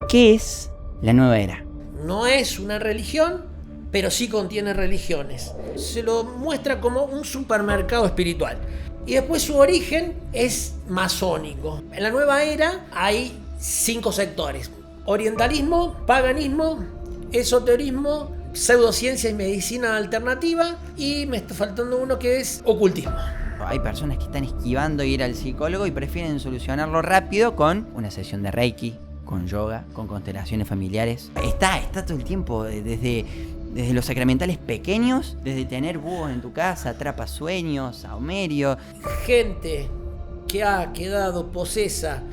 ¿Qué es la nueva era? No es una religión, pero sí contiene religiones. Se lo muestra como un supermercado espiritual. Y después su origen es masónico. En la nueva era hay 5 sectores: orientalismo, paganismo, esoterismo, pseudociencia y medicina alternativa, y me está faltando uno que es ocultismo. Hay personas que están esquivando ir al psicólogo y prefieren solucionarlo rápido con una sesión de Reiki, con yoga, con constelaciones familiares. Está todo el tiempo, desde los sacramentales pequeños, desde tener búhos en tu casa, atrapasueños, saumerio. Gente que ha quedado posesa,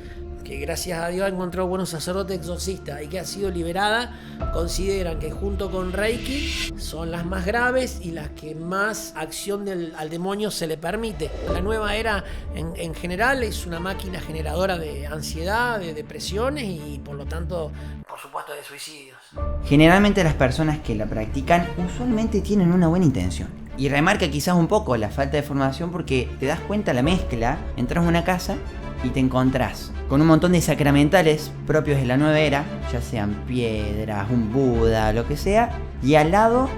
que gracias a Dios ha encontrado buenos sacerdotes exorcistas y que ha sido liberada, consideran que junto con Reiki son las más graves y las que más acción al demonio se le permite. La nueva era en general es una máquina generadora de ansiedad, de depresiones y por lo tanto, por supuesto, de suicidios. Generalmente las personas que la practican usualmente tienen una buena intención. Y remarca quizás un poco la falta de formación porque te das cuenta la mezcla, entras a una casa y te encontrás con un montón de sacramentales propios de la nueva era, ya sean piedras, un Buda, lo que sea, y al lado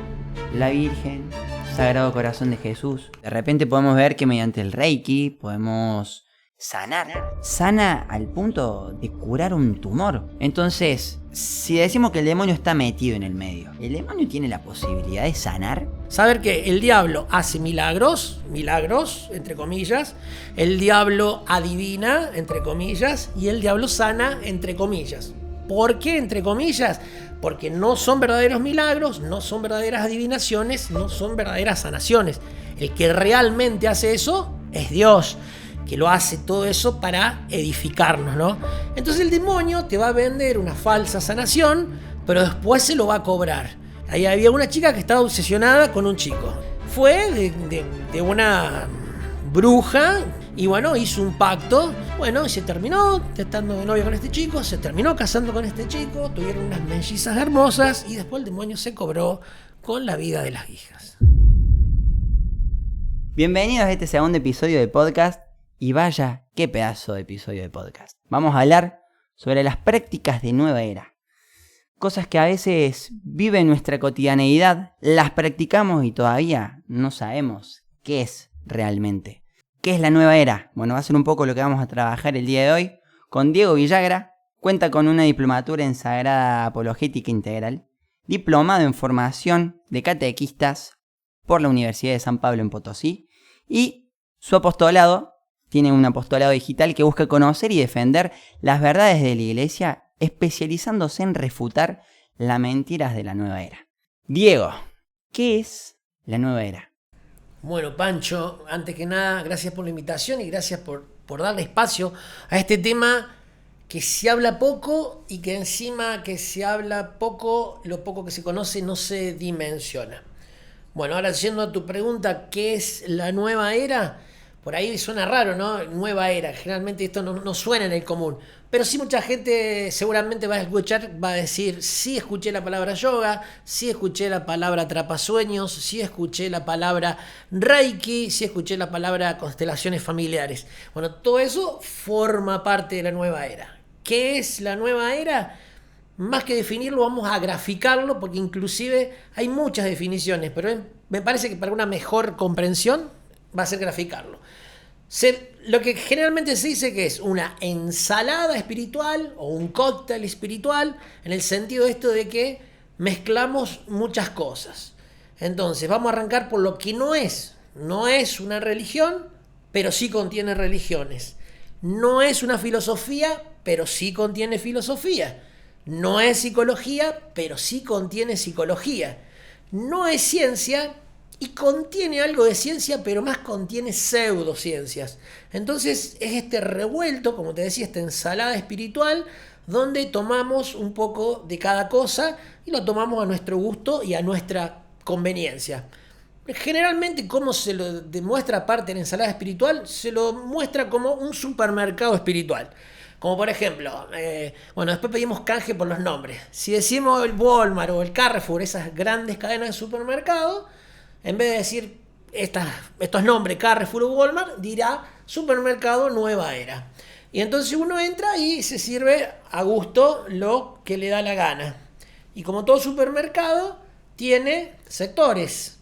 la Virgen, Sagrado Corazón de Jesús. De repente podemos ver que mediante el Reiki podemos sana al punto de curar un tumor. Entonces, si decimos que el demonio está metido en el medio, ¿el demonio tiene la posibilidad de sanar? Saber que el diablo hace milagros, entre comillas, el diablo adivina, entre comillas, y el diablo sana, entre comillas. ¿Por qué, entre comillas? Porque no son verdaderos milagros, no son verdaderas adivinaciones, no son verdaderas sanaciones. El que realmente hace eso es Dios, que lo hace todo eso para edificarnos, ¿no? Entonces el demonio te va a vender una falsa sanación, pero después se lo va a cobrar. Ahí había una chica que estaba obsesionada con un chico. Fue de una bruja y bueno, hizo un pacto. Bueno, se terminó estando de novia con este chico, se terminó casando con este chico, tuvieron unas mellizas hermosas y después el demonio se cobró con la vida de las hijas. Bienvenidos a este segundo episodio de podcast. Y vaya, qué pedazo de episodio de podcast. Vamos a hablar sobre las prácticas de nueva era. Cosas que a veces viven nuestra cotidianeidad, las practicamos y todavía no sabemos qué es realmente. ¿Qué es la nueva era? Bueno, va a ser un poco lo que vamos a trabajar el día de hoy con Diego Villagra. Cuenta con una diplomatura en Sagrada Apologética Integral, diplomado en formación de catequistas por la Universidad de San Pablo en Potosí y su apostolado. Tiene un apostolado digital que busca conocer y defender las verdades de la Iglesia, especializándose en refutar las mentiras de la nueva era. Diego, ¿qué es la nueva era? Bueno, Pancho, antes que nada, gracias por la invitación y gracias por darle espacio a este tema que se habla poco y que encima que se habla poco, lo poco que se conoce no se dimensiona. Bueno, ahora yendo a tu pregunta, ¿qué es la nueva era? Por ahí suena raro, ¿no? Nueva era. Generalmente esto no suena en el común. Pero sí mucha gente seguramente va a escuchar, va a decir, sí escuché la palabra yoga, sí escuché la palabra atrapasueños, sí escuché la palabra Reiki, sí escuché la palabra constelaciones familiares. Bueno, todo eso forma parte de la nueva era. ¿Qué es la nueva era? Más que definirlo, vamos a graficarlo, porque inclusive hay muchas definiciones, pero me parece que para una mejor comprensión va a ser graficarlo. Lo que generalmente se dice que es una ensalada espiritual o un cóctel espiritual, en el sentido esto de que mezclamos muchas cosas. Entonces vamos a arrancar por lo que no es. No es una religión, pero sí contiene religiones. No es una filosofía, pero sí contiene filosofía. No es psicología, pero sí contiene psicología. No es ciencia y contiene algo de ciencia, pero más contiene pseudociencias. Entonces es este revuelto, como te decía, esta ensalada espiritual, donde tomamos un poco de cada cosa y lo tomamos a nuestro gusto y a nuestra conveniencia. Generalmente, ¿cómo se lo demuestra aparte en la ensalada espiritual? Se lo muestra como un supermercado espiritual. Como por ejemplo, después pedimos canje por los nombres. Si decimos el Walmart o el Carrefour, esas grandes cadenas de supermercado, en vez de decir estos nombres, Carrefour o Walmart, dirá Supermercado Nueva Era. Y entonces uno entra y se sirve a gusto lo que le da la gana. Y como todo supermercado, tiene sectores.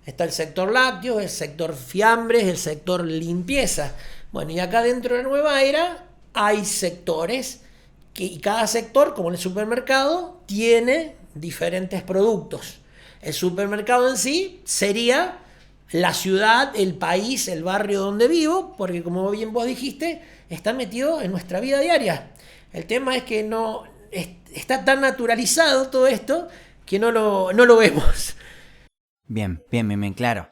Está el sector lácteos, el sector fiambres, el sector limpieza. Bueno, y acá dentro de la nueva era hay sectores y cada sector, como en el supermercado, tiene diferentes productos. El supermercado en sí sería la ciudad, el país, el barrio donde vivo, porque como bien vos dijiste, está metido en nuestra vida diaria. El tema es que no está tan naturalizado todo esto que no lo vemos. Bien, claro.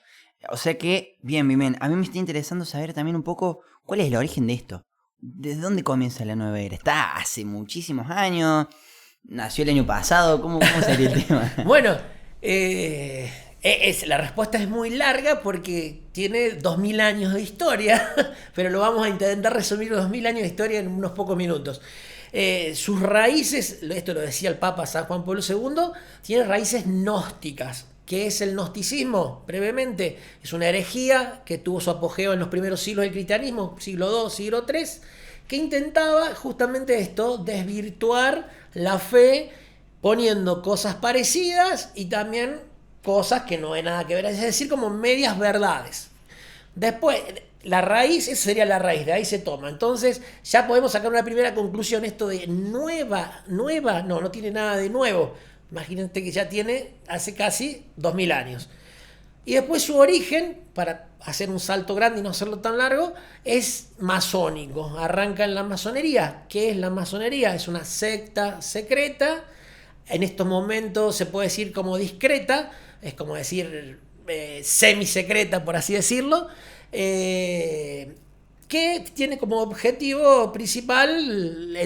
O sea que, bien. A mí me está interesando saber también un poco cuál es el origen de esto. ¿Desde dónde comienza la nueva era? ¿Está hace muchísimos años? ¿Nació el año pasado? ¿Cómo sería el tema? Bueno, la respuesta es muy larga porque tiene 2000 años de historia, pero lo vamos a intentar resumir 2000 años de historia en unos pocos minutos. Sus raíces, esto lo decía el Papa San Juan Pablo II, tiene raíces gnósticas. ¿Qué es el gnosticismo? Brevemente, es una herejía que tuvo su apogeo en los primeros siglos del cristianismo, siglo II, siglo III, que intentaba justamente esto, desvirtuar la fe poniendo cosas parecidas y también cosas que no hay nada que ver, es decir, como medias verdades. Después, la raíz, esa sería la raíz, de ahí se toma. Entonces, ya podemos sacar una primera conclusión, esto de nueva, no tiene nada de nuevo. Imagínate que ya tiene hace casi 2000 años. Y después su origen, para hacer un salto grande y no hacerlo tan largo, es masónico. Arranca en la masonería. ¿Qué es la masonería? Es una secta secreta. En estos momentos se puede decir como discreta. Es como decir semisecreta, por así decirlo. Que tiene como objetivo principal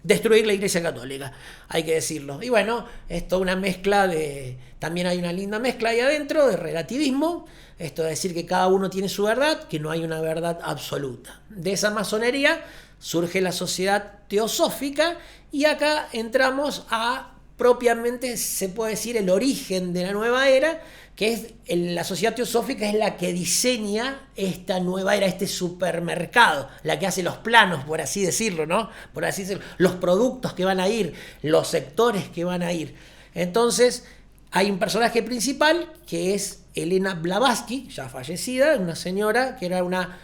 destruir la Iglesia Católica, hay que decirlo. Y bueno, es toda una mezcla también hay una linda mezcla ahí adentro de relativismo, esto es decir que cada uno tiene su verdad, que no hay una verdad absoluta. De esa masonería surge la sociedad teosófica y acá entramos a propiamente, se puede decir, el origen de la nueva era, que es la sociedad teosófica, es la que diseña esta nueva era, este supermercado, la que hace los planos, por así decirlo, ¿no? Por así decirlo, los productos que van a ir, los sectores que van a ir. Entonces, hay un personaje principal que es Elena Blavatsky, ya fallecida, una señora que era una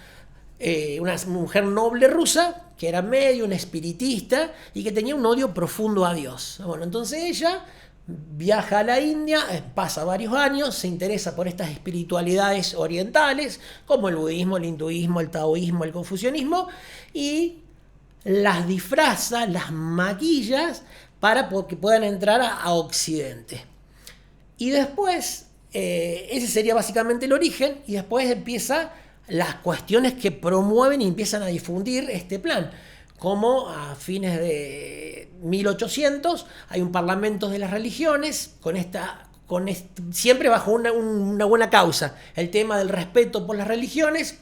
mujer noble rusa, que era medio una espiritista y que tenía un odio profundo a Dios. Bueno, entonces ella viaja a la India, pasa varios años, se interesa por estas espiritualidades orientales, como el budismo, el hinduismo, el taoísmo, el confucianismo, y las disfraza, las maquilla para que puedan entrar a Occidente. Y después, ese sería básicamente el origen, y después empieza las cuestiones que promueven y empiezan a difundir este plan. Como a fines de 1800 hay un parlamento de las religiones siempre bajo una buena causa, el tema del respeto por las religiones.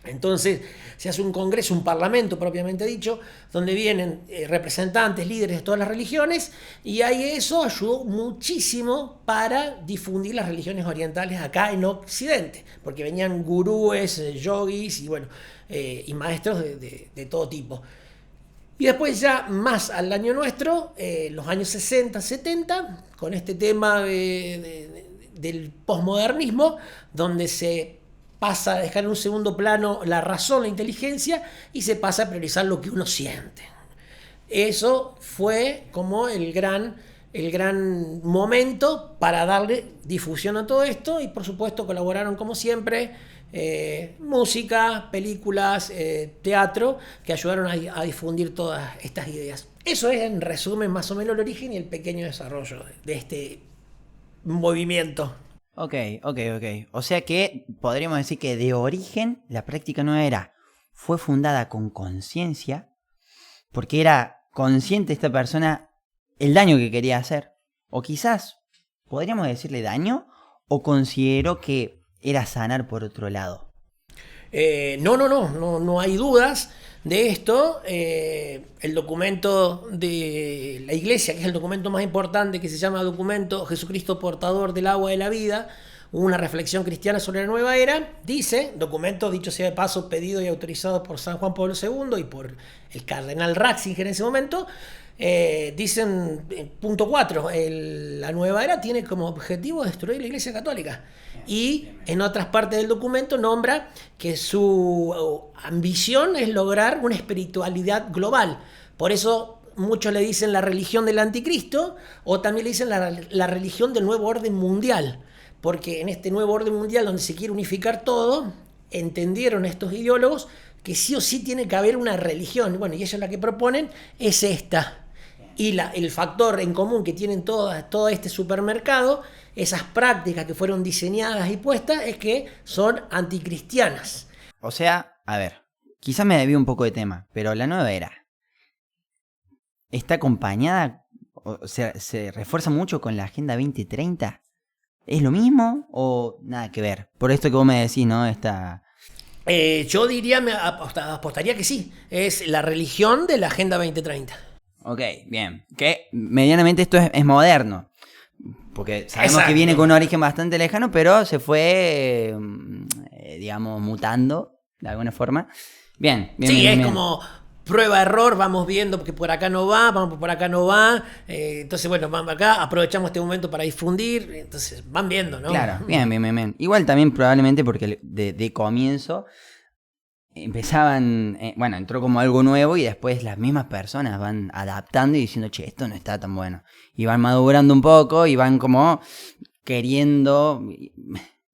Entonces se hace un congreso, un parlamento propiamente dicho, donde vienen representantes, líderes de todas las religiones, y ahí eso ayudó muchísimo para difundir las religiones orientales acá en Occidente, porque venían gurúes, yogis y bueno, y maestros de todo tipo. Y después ya más al año nuestro, los años 60, 70, con este tema del posmodernismo, donde se pasa a dejar en un segundo plano la razón, la inteligencia, y se pasa a priorizar lo que uno siente. Eso fue como el gran momento para darle difusión a todo esto, y por supuesto colaboraron como siempre música, películas, teatro, que ayudaron a difundir todas estas ideas. Eso es en resumen más o menos el origen y el pequeño desarrollo de este movimiento. Ok. O sea que podríamos decir que de origen la práctica nueva era fue fundada con conciencia, porque era consciente esta persona el daño que quería hacer, o quizás podríamos decirle daño, o consideró que era sanar por otro lado. No hay dudas de esto. El documento de la Iglesia, que es el documento más importante, que se llama Documento Jesucristo Portador del Agua de la Vida, una reflexión cristiana sobre la nueva era, dice, documento dicho sea de paso, pedido y autorizado por San Juan Pablo II y por el cardenal Ratzinger en ese momento, dicen, punto 4, la nueva era tiene como objetivo destruir la Iglesia Católica. Y en otras partes del documento nombra que su ambición es lograr una espiritualidad global. Por eso muchos le dicen la religión del anticristo, o también le dicen la religión del nuevo orden mundial. Porque en este nuevo orden mundial donde se quiere unificar todo, entendieron estos ideólogos que sí o sí tiene que haber una religión. Bueno, y ellos la que proponen es esta. Y el factor en común que tienen todo este supermercado, esas prácticas que fueron diseñadas y puestas, es que son anticristianas. O sea, a ver, quizás me desvío un poco de tema, pero la nueva era está acompañada, o sea, se refuerza mucho con la Agenda 2030. ¿Es lo mismo o nada que ver? Por esto que vos me decís, ¿no? Yo diría, apostaría que sí. Es la religión de la Agenda 2030. Ok, bien. Que medianamente esto es moderno. Porque sabemos Exacto. que viene con un origen bastante lejano, pero se fue, digamos, mutando de alguna forma. Bien, bien. Sí, bien, es bien. como prueba-error, vamos viendo que por acá no va, vamos por acá no va. Entonces, bueno, vamos acá, aprovechamos este momento para difundir. Entonces, van viendo, ¿no? Claro, bien. Igual también probablemente porque de comienzo empezaban, entró como algo nuevo y después las mismas personas van adaptando y diciendo, che, esto no está tan bueno. Y van madurando un poco y van como queriendo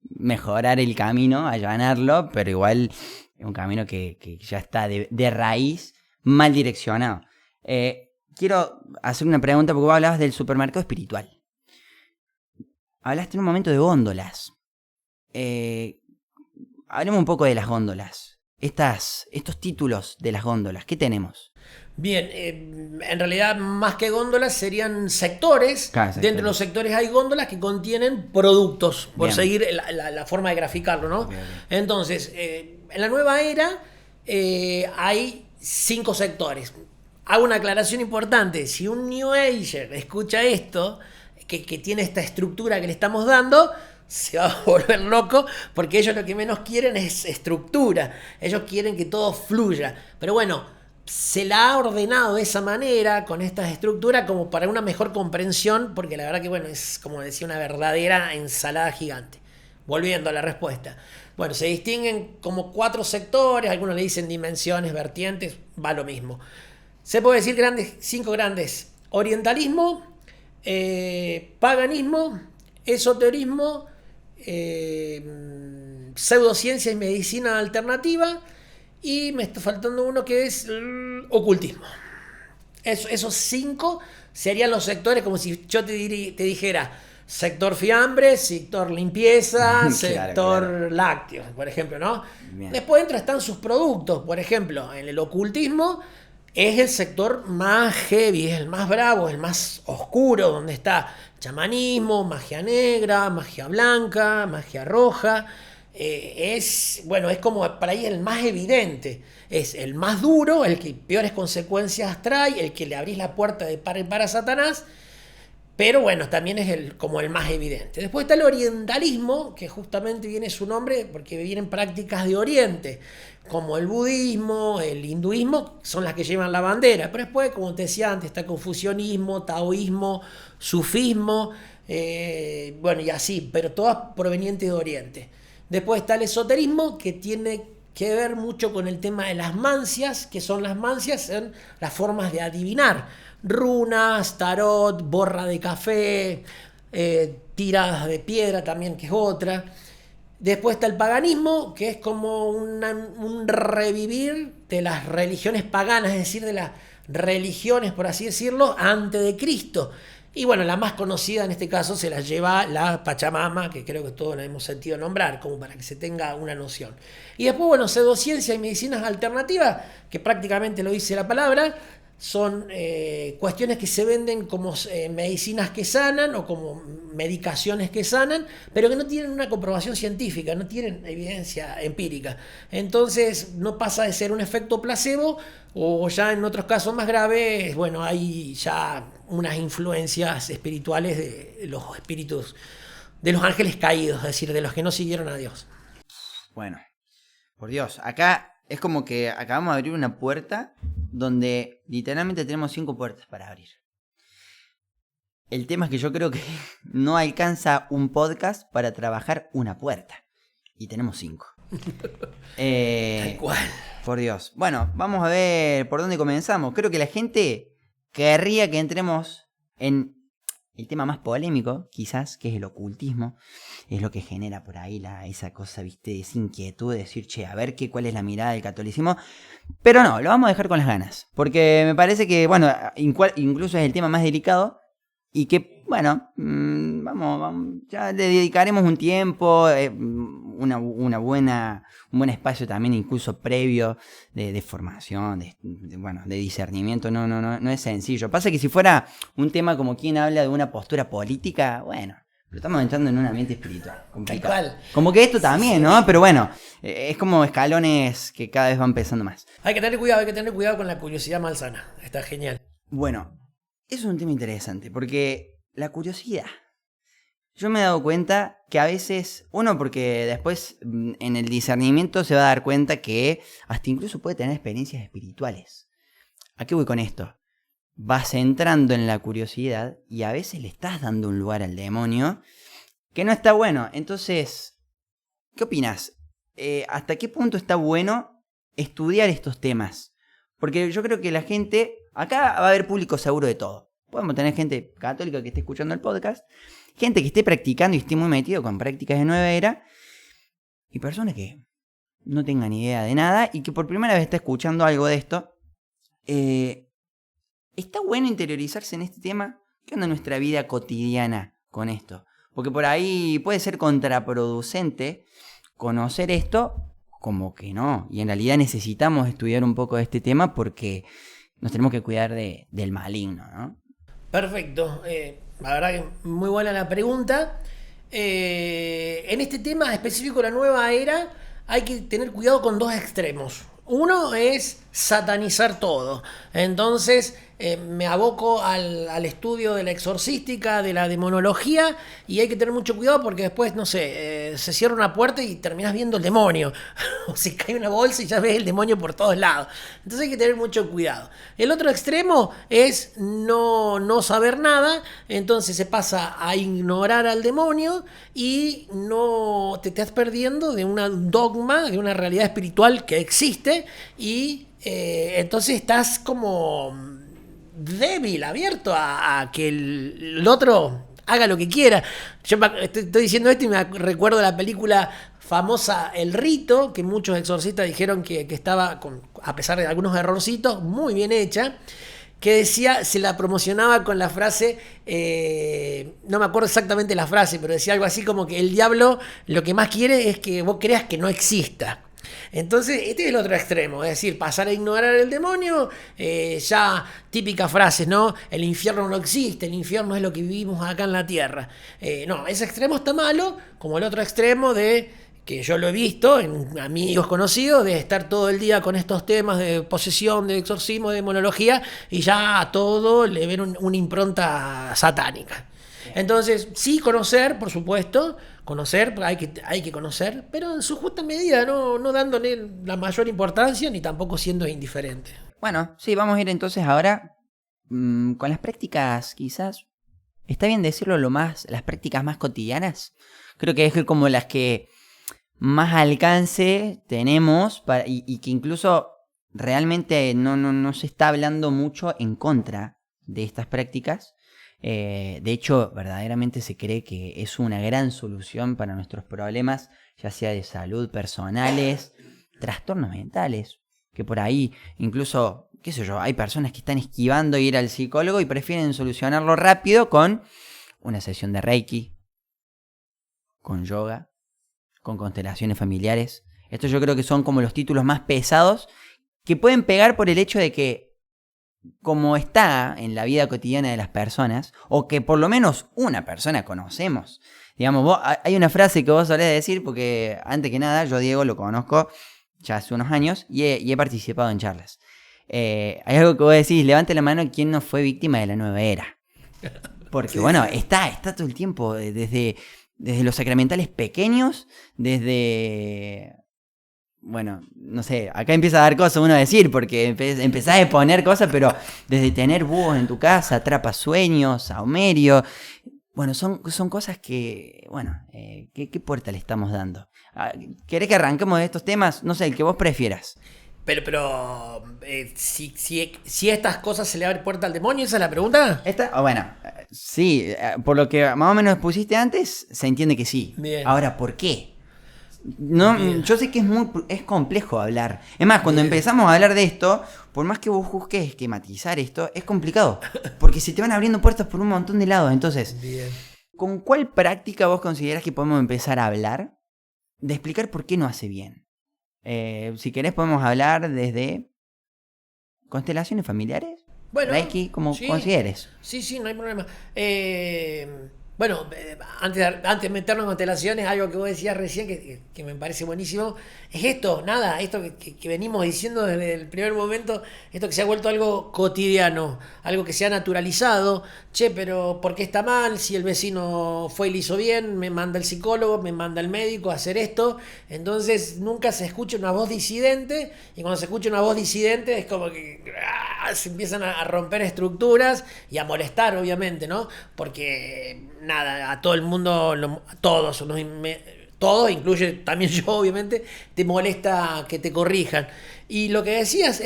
mejorar el camino, allanarlo, pero igual es un camino que ya está de raíz mal direccionado. Quiero hacer una pregunta porque vos hablabas del supermercado espiritual. Hablaste en un momento de góndolas. Hablemos un poco de las góndolas. Estos títulos de las góndolas, ¿qué tenemos? Bien, en realidad más que góndolas serían sectores. Claro, sectores. Dentro de los sectores hay góndolas que contienen productos, por Bien. seguir la forma de graficarlo, ¿no? Ok. Entonces, en la nueva era hay 5 sectores. Hago una aclaración importante. Si un New Ager escucha esto, que tiene esta estructura que le estamos dando, se va a volver loco, porque ellos lo que menos quieren es estructura. Ellos quieren que todo fluya. Pero bueno, se la ha ordenado de esa manera, con esta estructura, como para una mejor comprensión, porque la verdad que, bueno, es, como decía, una verdadera ensalada gigante. Volviendo a la respuesta. Bueno, se distinguen como 4 sectores, algunos le dicen dimensiones, vertientes, va lo mismo. Se puede decir 5 grandes: orientalismo, paganismo, esoterismo, pseudociencia y medicina alternativa, y me está faltando uno que es ocultismo. Esos 5 serían los sectores, como si yo te dijera sector fiambre, sector limpieza, Claro, sector claro. lácteos, por ejemplo, ¿no? Bien. Después dentro están sus productos. Por ejemplo, en el ocultismo es el sector más heavy, es el más bravo, el más oscuro, donde está chamanismo, magia negra, magia blanca, magia roja. Es como para ahí el más evidente. Es el más duro, el que peores consecuencias trae, el que le abrís la puerta de par en par a Satanás. Pero bueno, también es como el más evidente. Después está el orientalismo, que justamente viene su nombre porque vienen prácticas de Oriente, como el budismo, el hinduismo, son las que llevan la bandera. Pero después, como te decía antes, está confucianismo, taoísmo, sufismo, y así, pero todas provenientes de Oriente. Después está el esoterismo, que tiene que ver mucho con el tema de las mancias. Que son las mancias? Son las formas de adivinar. Runas, tarot, borra de café, tiradas de piedra también, que es otra. Después está el paganismo, que es como un revivir de las religiones paganas, es decir, de las religiones, por así decirlo, antes de Cristo. Y bueno, la más conocida en este caso se la lleva la Pachamama, que creo que todos la hemos sentido nombrar, como para que se tenga una noción. Y después, bueno, pseudociencia y medicinas alternativas, que prácticamente lo dice la palabra. Son cuestiones que se venden como medicinas que sanan o como medicaciones que sanan, pero que no tienen una comprobación científica, no tienen evidencia empírica. Entonces no pasa de ser un efecto placebo, o ya en otros casos más graves, bueno, hay ya unas influencias espirituales de los espíritus, de los ángeles caídos, es decir, de los que no siguieron a Dios. Bueno, por Dios, acá es como que acabamos de abrir una puerta donde literalmente tenemos 5 puertas para abrir. El tema es que yo creo que no alcanza un podcast para trabajar una puerta. Y tenemos 5. Tal cual. Por Dios. Bueno, vamos a ver por dónde comenzamos. Creo que la gente querría que entremos en el tema más polémico, quizás, que es el ocultismo. Es lo que genera por ahí esa cosa, ¿viste? Esa inquietud de decir, che, a ver cuál es la mirada del catolicismo. Pero no, lo vamos a dejar con las ganas. Porque me parece que, bueno, incluso es el tema más delicado. Y que, bueno, vamos, ya le dedicaremos un tiempo, un buen espacio también, incluso previo de formación, de discernimiento. No es sencillo. Pasa que si fuera un tema como quien habla de una postura política, bueno, pero estamos entrando en un ambiente espiritual complicado. Como que esto también, ¿no? Pero bueno, es como escalones que cada vez van pesando más. Hay que tener cuidado con la curiosidad malsana. Está genial. Bueno. Eso es un tema interesante, porque la curiosidad. Yo me he dado cuenta que a veces, porque después en el discernimiento se va a dar cuenta que hasta incluso puede tener experiencias espirituales. ¿A qué voy con esto? Vas entrando en la curiosidad y a veces le estás dando un lugar al demonio que no está bueno. Entonces, ¿qué opinas? ¿Hasta qué punto está bueno estudiar estos temas? Porque yo creo que la gente... Acá va a haber público seguro de todo. Podemos tener gente católica que esté escuchando el podcast, gente que esté practicando y esté muy metido con prácticas de nueva era, y personas que no tengan idea de nada y que por primera vez está escuchando algo de esto. Está bueno interiorizarse en este tema. ¿Qué onda nuestra vida cotidiana con esto? Porque por ahí puede ser contraproducente conocer esto, como que no. Y en realidad necesitamos estudiar un poco de este tema porque... nos tenemos que cuidar del maligno, ¿no? Perfecto. La verdad que muy buena la pregunta. En este tema específico de la nueva era hay que tener cuidado con 2 extremos. Uno es satanizar todo. Entonces me aboco al estudio de la exorcística, de la demonología, y hay que tener mucho cuidado porque después, no sé, se cierra una puerta y terminás viendo el demonio. O se cae una bolsa y ya ves el demonio por todos lados. Entonces hay que tener mucho cuidado. El otro extremo es no saber nada, entonces se pasa a ignorar al demonio y no te estás perdiendo de un dogma, de una realidad espiritual que existe, y entonces estás como débil, abierto a que el otro haga lo que quiera. Yo estoy diciendo esto y me recuerdo la película famosa El Rito, que muchos exorcistas dijeron que estaba, a pesar de algunos errorcitos, muy bien hecha, que decía, se la promocionaba con la frase, no me acuerdo exactamente la frase, pero decía algo así como que el diablo lo que más quiere es que vos creas que no exista. Entonces, este es el otro extremo, es decir, pasar a ignorar el demonio, ya típicas frases, ¿no? El infierno no existe, el infierno es lo que vivimos acá en la tierra. No, ese extremo está malo, como el otro extremo de, que yo lo he visto en amigos conocidos, de estar todo el día con estos temas de posesión, de exorcismo, de demonología, y ya a todo le ven una impronta satánica. Entonces, sí, conocer, por supuesto, hay que conocer, pero en su justa medida, no dándole la mayor importancia ni tampoco siendo indiferente. Bueno, sí, vamos a ir entonces ahora con las prácticas, quizás, está bien decirlo, las prácticas más cotidianas. Creo que es como las que más alcance tenemos y que incluso realmente no se está hablando mucho en contra de estas prácticas. De hecho, verdaderamente se cree que es una gran solución para nuestros problemas, ya sea de salud personales, trastornos mentales, que por ahí incluso, qué sé yo, hay personas que están esquivando ir al psicólogo y prefieren solucionarlo rápido con una sesión de Reiki, con yoga, con constelaciones familiares. Estos yo creo que son como los títulos más pesados que pueden pegar por el hecho de que, como está en la vida cotidiana de las personas, o que por lo menos una persona conocemos. Digamos, hay una frase que vos solés decir, porque antes que nada, yo Diego lo conozco ya hace unos años y he participado en charlas. Hay algo que vos decís, levante la mano quien no fue víctima de la nueva era. Porque sí, bueno, está todo el tiempo, desde los sacramentales pequeños, desde bueno, no sé, acá empieza a dar cosas uno a decir, porque empezás a exponer cosas, pero desde tener búhos en tu casa, atrapasueños, saumerio, bueno, son cosas que, bueno, ¿qué puerta le estamos dando? ¿Querés que arranquemos de estos temas? No sé, el que vos prefieras. Pero si estas cosas se le abre puerta al demonio, ¿esa es la pregunta? Bueno, sí, por lo que más o menos pusiste antes, se entiende que sí. Bien. Ahora, ¿por qué? No, yo sé que es complejo hablar. Es más, cuando empezamos a hablar de esto, por más que vos busques esquematizar esto, es complicado. Porque se te van abriendo puertas por un montón de lados. Entonces, Bien. ¿con cuál práctica vos considerás que podemos empezar a hablar de explicar por qué no hace bien? Si querés podemos hablar desde constelaciones familiares. Bueno, Reiki, como sí. consideres. Sí, no hay problema. Bueno, antes de meternos en constelaciones, algo que vos decías recién que me parece buenísimo, es esto que venimos diciendo desde el primer momento, esto que se ha vuelto algo cotidiano, algo que se ha naturalizado. Che, pero ¿por qué está mal? Si el vecino fue y le hizo bien, me manda el psicólogo, me manda el médico a hacer esto. Entonces nunca se escucha una voz disidente, y cuando se escucha una voz disidente es como que se empiezan a romper estructuras y a molestar, obviamente, ¿no? Porque nada, a todo el mundo, todos, incluye también yo, obviamente, te molesta que te corrijan. Y lo que decías,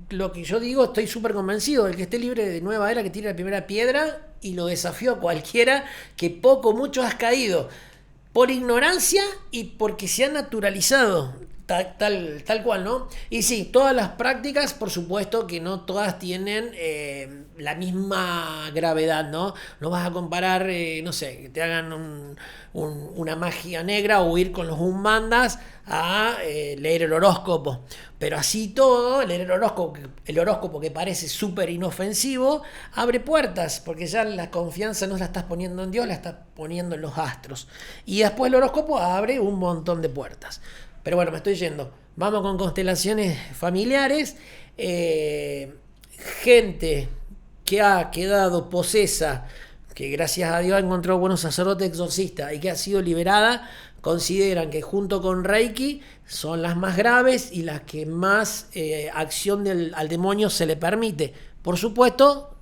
lo que yo digo, estoy súper convencido, el que esté libre de nueva era, que tire la primera piedra, y lo desafío a cualquiera, que poco o mucho has caído, por ignorancia y porque se ha naturalizado. Tal cual, ¿no? Y sí, todas las prácticas, por supuesto que no todas tienen la misma gravedad, ¿no? No vas a comparar, no sé, que te hagan una magia negra o ir con los ummandas a leer el horóscopo. Pero así todo, leer el horóscopo que parece súper inofensivo, abre puertas, porque ya la confianza no la estás poniendo en Dios, la estás poniendo en los astros. Y después el horóscopo abre un montón de puertas. Pero bueno, me estoy yendo. Vamos con constelaciones familiares. Gente que ha quedado posesa, que gracias a Dios ha encontrado buenos sacerdotes exorcistas y que ha sido liberada, consideran que junto con Reiki son las más graves y las que más acción al demonio se le permite. Por supuesto,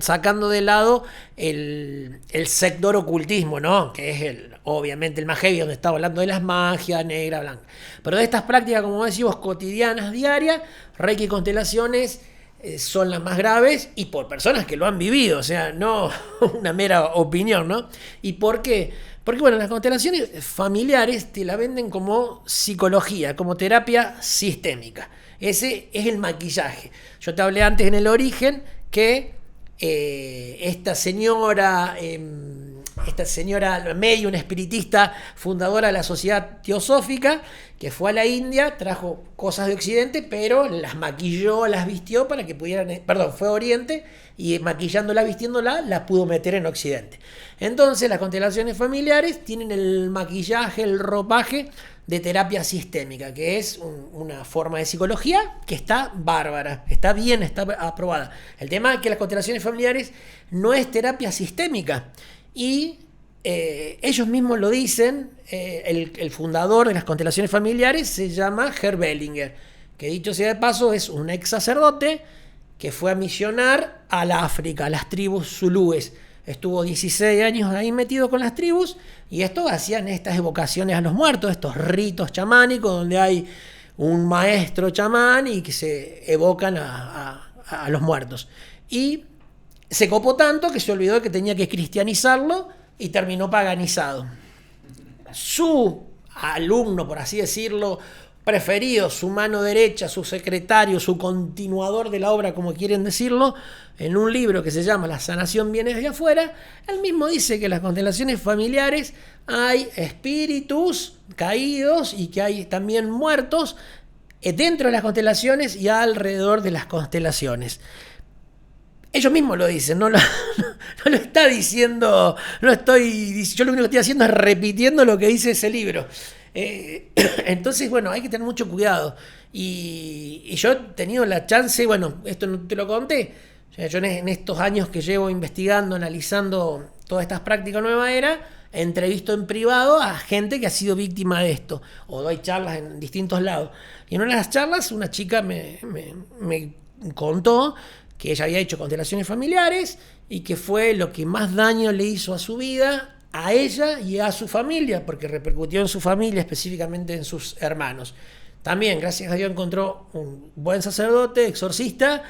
sacando de lado el sector ocultismo, ¿no? Que es obviamente el más heavy, donde está hablando de las magias, negra, blanca. Pero de estas prácticas, como decimos, cotidianas, diarias, Reiki y constelaciones son las más graves, y por personas que lo han vivido, o sea, no una mera opinión, ¿no? ¿Y por qué? Porque, bueno, las constelaciones familiares te la venden como psicología, como terapia sistémica. Ese es el maquillaje. Yo te hablé antes en el origen que esta señora medium, espiritista, fundadora de la Sociedad Teosófica, que fue a la India, trajo cosas de Occidente, pero las maquilló, las vistió para que pudieran, fue a Oriente, y maquillándola, vistiéndola, la pudo meter en Occidente. Entonces las constelaciones familiares tienen el maquillaje, el ropaje de terapia sistémica, que es una forma de psicología que está bárbara, está bien, está aprobada. El tema es que las constelaciones familiares no es terapia sistémica, y ellos mismos lo dicen. El fundador de las constelaciones familiares se llama Herr Bellinger, que dicho sea de paso es un ex sacerdote que fue a misionar al África, a las tribus zulúes. Estuvo 16 años ahí metido con las tribus, y hacían estas evocaciones a los muertos, estos ritos chamánicos donde hay un maestro chamán y que se evocan a los muertos. Y se copó tanto que se olvidó que tenía que cristianizarlo y terminó paganizado. Su alumno, por así decirlo, preferido, su mano derecha, su secretario, su continuador de la obra, como quieren decirlo, en un libro que se llama La sanación viene de afuera, él mismo dice que en las constelaciones familiares hay espíritus caídos y que hay también muertos dentro de las constelaciones y alrededor de las constelaciones. Ellos mismos lo dicen, no lo está diciendo, yo lo único que estoy haciendo es repitiendo lo que dice ese libro. Entonces, bueno, hay que tener mucho cuidado. Y yo he tenido la chance, bueno, esto no te lo conté, yo en estos años que llevo investigando, analizando todas estas prácticas nueva era, entrevisto en privado a gente que ha sido víctima de esto, o doy charlas en distintos lados. Y en una de las charlas una chica me contó que ella había hecho constelaciones familiares y que fue lo que más daño le hizo a su vida, a ella y a su familia, porque repercutió en su familia, específicamente en sus hermanos. También, gracias a Dios, encontró un buen sacerdote, exorcista,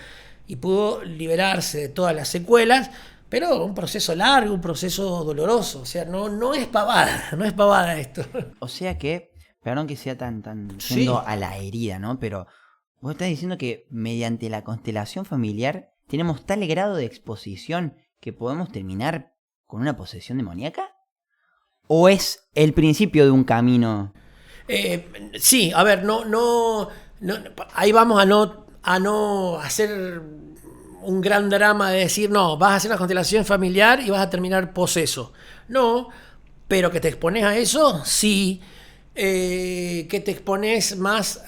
y pudo liberarse de todas las secuelas, pero un proceso largo, un proceso doloroso. O sea, no es pavada esto. O sea que, perdón que sea tan Sí. yendo a la herida, ¿no? Pero vos estás diciendo que mediante la constelación familiar tenemos tal grado de exposición que podemos terminar con una posesión demoníaca. ¿O es el principio de un camino? Sí, a ver, ahí vamos a no hacer un gran drama de decir, no, vas a hacer una constelación familiar y vas a terminar poseso. No, pero que te expones a eso, sí. Que te expones más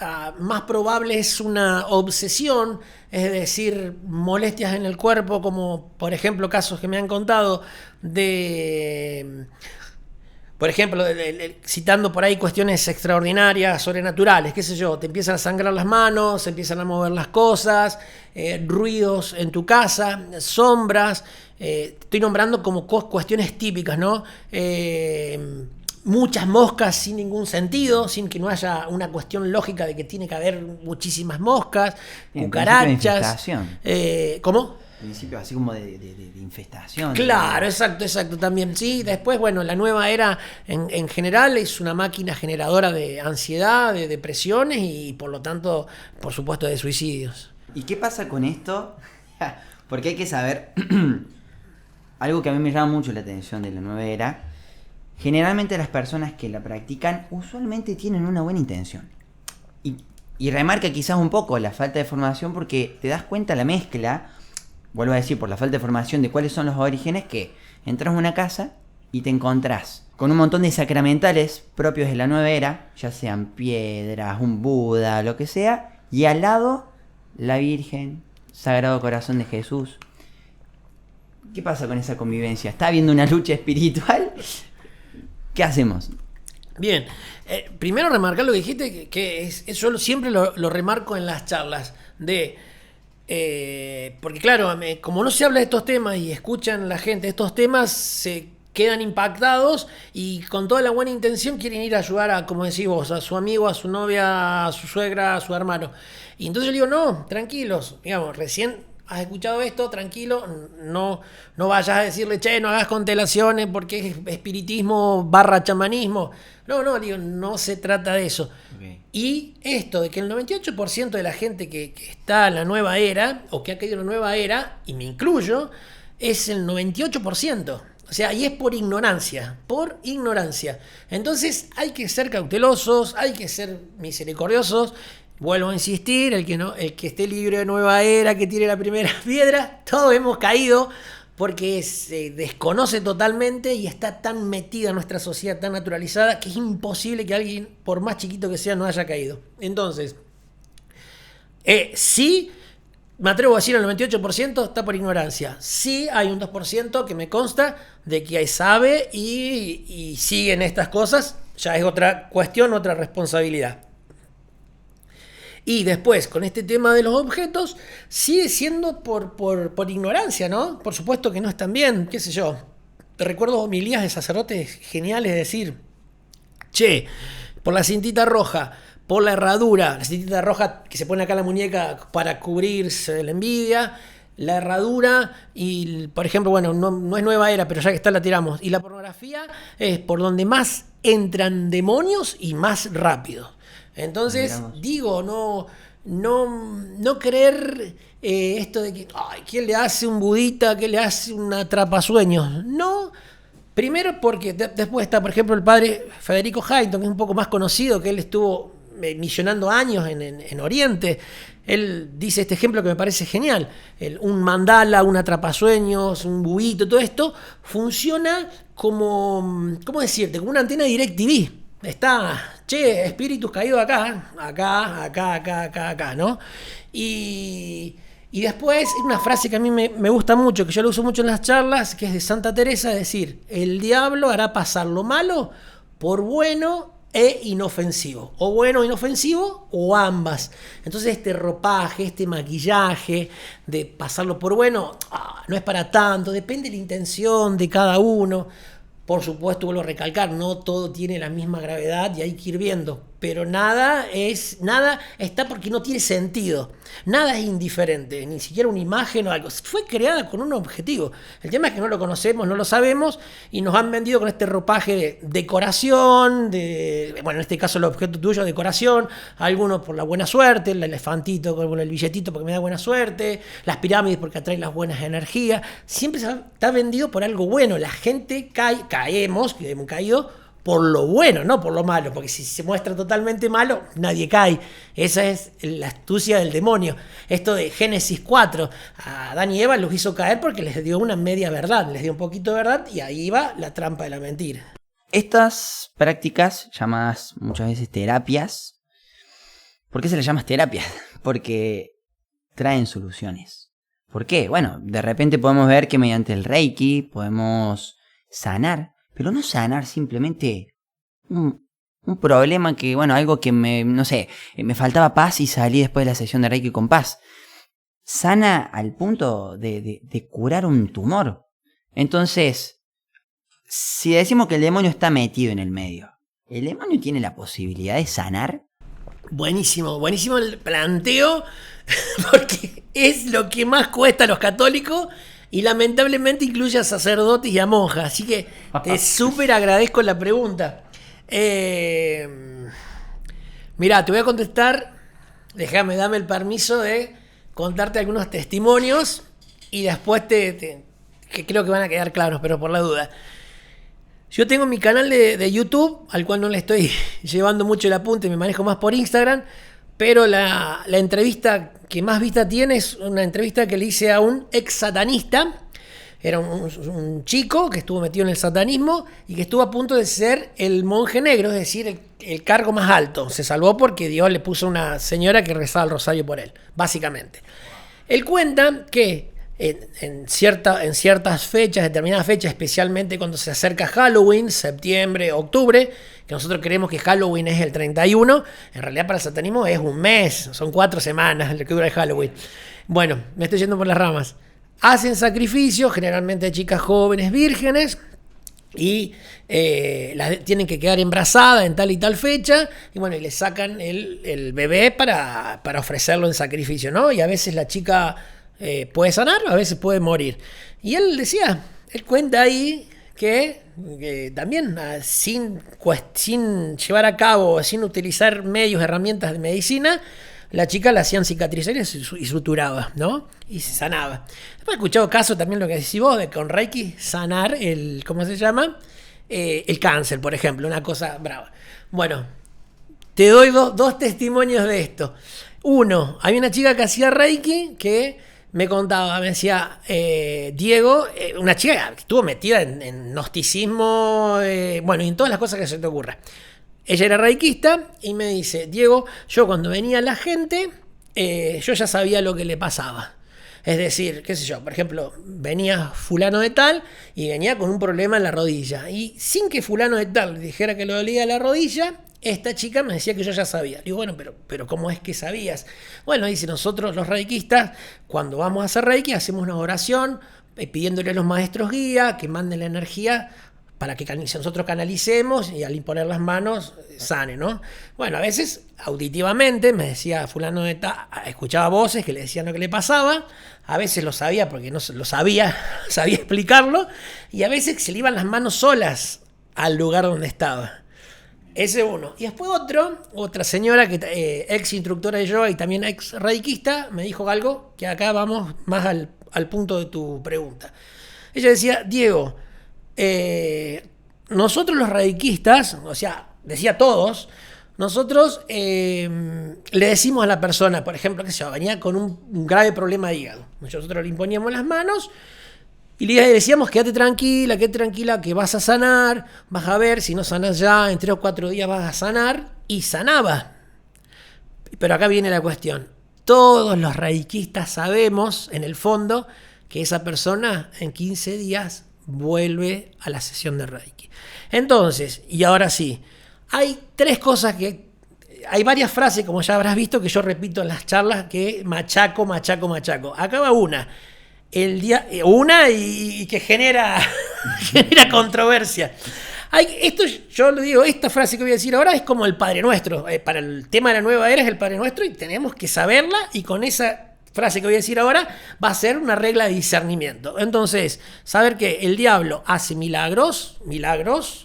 probable es una obsesión, es decir, molestias en el cuerpo, como por ejemplo casos que me han contado por ejemplo, citando por ahí cuestiones extraordinarias, sobrenaturales, qué sé yo, te empiezan a sangrar las manos, se empiezan a mover las cosas, ruidos en tu casa, sombras, estoy nombrando como cuestiones típicas, ¿no? Muchas moscas sin ningún sentido, sin que no haya una cuestión lógica de que tiene que haber muchísimas moscas, cucarachas. ¿Cómo? Principio así como de infestación. Claro, exacto, también. Sí, después, bueno, la nueva era en general es una máquina generadora de ansiedad, de depresiones y por lo tanto, por supuesto, de suicidios. ¿Y qué pasa con esto? Porque hay que saber algo que a mí me llama mucho la atención de la nueva era. Generalmente las personas que la practican usualmente tienen una buena intención. Y remarca quizás un poco la falta de formación porque te das cuenta la mezcla. Vuelvo a decir, por la falta de formación de cuáles son los orígenes, que entras a una casa y te encontrás con un montón de sacramentales propios de la nueva era, ya sean piedras, un Buda, lo que sea, y al lado la Virgen, Sagrado Corazón de Jesús. ¿Qué pasa con esa convivencia? ¿Está habiendo una lucha espiritual? ¿Qué hacemos? Bien, primero remarcar lo que dijiste, yo siempre lo remarco en las charlas porque claro, como no se habla de estos temas y escuchan la gente estos temas, se quedan impactados y con toda la buena intención quieren ir a ayudar a, como decís vos, a su amigo, a su novia, a su suegra, a su hermano. Y entonces yo le digo, no, tranquilos, digamos, recién has escuchado esto, tranquilo, no vayas a decirle, che, no hagas constelaciones porque es espiritismo / chamanismo. No, digo, no se trata de eso. Okay. Y esto de que el 98% de la gente que está en la nueva era, o que ha caído en la nueva era, y me incluyo, es el 98%. O sea, y es por ignorancia. Entonces hay que ser cautelosos, hay que ser misericordiosos. Vuelvo a insistir, el que esté libre de nueva era, que tire la primera piedra, todos hemos caído porque se desconoce totalmente y está tan metida en nuestra sociedad, tan naturalizada, que es imposible que alguien, por más chiquito que sea, no haya caído. Entonces, sí, me atrevo a decir el 98% está por ignorancia. Sí, hay un 2% que me consta de que sabe y siguen estas cosas, ya es otra cuestión, otra responsabilidad. Y después, con este tema de los objetos, sigue siendo por ignorancia, ¿no? Por supuesto que no están bien, qué sé yo. Recuerdo homilías de sacerdotes geniales de decir, che, por la cintita roja, por la herradura, la cintita roja que se pone acá en la muñeca para cubrirse de la envidia, la herradura y, por ejemplo, bueno, no es nueva era, pero ya que está la tiramos. Y la pornografía es por donde más entran demonios y más rápido. Entonces, Miramos. digo, no creer esto de que, ay, ¿quién le hace un budita? ¿Quién le hace un atrapasueños? No, primero porque después está, por ejemplo, el padre Federico Hayton, que es un poco más conocido, que él estuvo misionando años en Oriente. Él dice este ejemplo que me parece genial. Un mandala, un atrapasueños, un buito, todo esto funciona como, ¿cómo decirte? Como una antena DirecTV. Está, che, espíritus caídos acá, ¿no? Y Y después, una frase que a mí me gusta mucho, que yo la uso mucho en las charlas, que es de Santa Teresa, es decir, el diablo hará pasar lo malo por bueno e inofensivo. O bueno, inofensivo, o ambas. Entonces este ropaje, este maquillaje de pasarlo por bueno, no es para tanto, depende de la intención de cada uno. Por supuesto, vuelvo a recalcar, no todo tiene la misma gravedad y hay que ir viendo. Pero nada está porque no tiene sentido. Nada es indiferente, ni siquiera una imagen o algo. Fue creada con un objetivo. El tema es que no lo conocemos, no lo sabemos y nos han vendido con este ropaje de decoración, bueno, en este caso el objeto tuyo, decoración, algunos por la buena suerte, el elefantito con el billetito porque me da buena suerte, las pirámides porque atraen las buenas energías. Siempre está vendido por algo bueno. La gente caemos, que hemos caído por lo bueno, no por lo malo, porque si se muestra totalmente malo, nadie cae. Esa es la astucia del demonio. Esto de Génesis 4, a Adán y Eva los hizo caer porque les dio una media verdad, les dio un poquito de verdad y ahí va la trampa de la mentira. Estas prácticas, llamadas muchas veces terapias, ¿por qué se las llama terapias? Porque traen soluciones. ¿Por qué? Bueno, de repente podemos ver que mediante el Reiki podemos sanar, pero no sanar simplemente un problema que, bueno, algo que me faltaba paz y salí después de la sesión de Reiki con paz. Sana al punto de curar un tumor. Entonces, si decimos que el demonio está metido en el medio, ¿el demonio tiene la posibilidad de sanar? Buenísimo el planteo, porque es lo que más cuesta a los católicos. Y lamentablemente incluye a sacerdotes y a monjas. Así que te súper agradezco la pregunta. Mirá, te voy a contestar. Dame el permiso de contarte algunos testimonios. Y después que creo que van a quedar claros, pero por la duda. Yo tengo mi canal de YouTube, al cual no le estoy llevando mucho el apunte, me manejo más por Instagram. Pero la entrevista que más vista tiene es una entrevista que le hice a un ex satanista. Era un chico que estuvo metido en el satanismo y que estuvo a punto de ser el monje negro, es decir, el cargo más alto. Se salvó porque Dios le puso una señora que rezaba el rosario por él, básicamente. Él cuenta que en ciertas fechas, determinadas fechas, especialmente cuando se acerca Halloween, septiembre, octubre, que nosotros creemos que Halloween es el 31, en realidad para el satanismo es un mes, son 4 semanas lo que dura el Halloween. Bueno, me estoy yendo por las ramas. Hacen sacrificios, generalmente chicas jóvenes vírgenes, y tienen que quedar embarazadas en tal y tal fecha, y bueno, y le sacan el bebé para ofrecerlo en sacrificio, ¿no? Y a veces la chica puede sanar, a veces puede morir. Y él cuenta ahí que también sin llevar a cabo, sin utilizar medios, herramientas de medicina, la chica la hacían cicatrizar y suturaba, ¿no? Y se sanaba. He escuchado casos también, lo que decís vos, de con Reiki sanar ¿cómo se llama? El cáncer, por ejemplo, una cosa brava. Bueno, te doy dos testimonios de esto. Uno, hay una chica que hacía Reiki que me contaba, me decía, Diego, una chica que estuvo metida en gnosticismo, bueno, y en todas las cosas que se te ocurra. Ella era reikista y me dice, Diego, yo cuando venía la gente, yo ya sabía lo que le pasaba. Es decir, qué sé yo, por ejemplo, venía fulano de tal y venía con un problema en la rodilla. Y sin que fulano de tal le dijera que le dolía la rodilla, esta chica me decía que yo ya sabía. Digo, bueno, pero ¿cómo es que sabías? Bueno, dice, nosotros los reikistas, cuando vamos a hacer reiki, hacemos una oración pidiéndole a los maestros guía que manden la energía para que nosotros canalicemos y al imponer las manos sane, ¿no? Bueno, a veces auditivamente me decía fulano de tal, escuchaba voces que le decían lo que le pasaba, a veces lo sabía porque no lo sabía explicarlo, y a veces se le iban las manos solas al lugar donde estaba. Ese uno. Y después otra señora, que ex instructora de yoga y también ex reikista, me dijo algo que acá vamos más al punto de tu pregunta. Ella decía, Diego, nosotros los reikistas, o sea, decía todos, nosotros le decimos a la persona, por ejemplo, que se venía con un grave problema de hígado. Nosotros le imponíamos las manos y le decíamos, quédate tranquila, que vas a sanar, vas a ver, si no sanas ya, en 3 o 4 días vas a sanar, y sanaba. Pero acá viene la cuestión. todos los reikistas sabemos, en el fondo, que esa persona en 15 días vuelve a la sesión de Reiki. Entonces, y ahora sí, hay tres cosas que... Hay varias frases, como ya habrás visto, que yo repito en las charlas, que machaco. Acá va una. Una y que genera controversia. Esto yo lo digo, esta frase que voy a decir ahora es como el Padre Nuestro. Para el tema de la nueva era es el Padre Nuestro y tenemos que saberla, y con esa frase que voy a decir ahora va a ser una regla de discernimiento. Entonces, saber que el diablo hace milagros,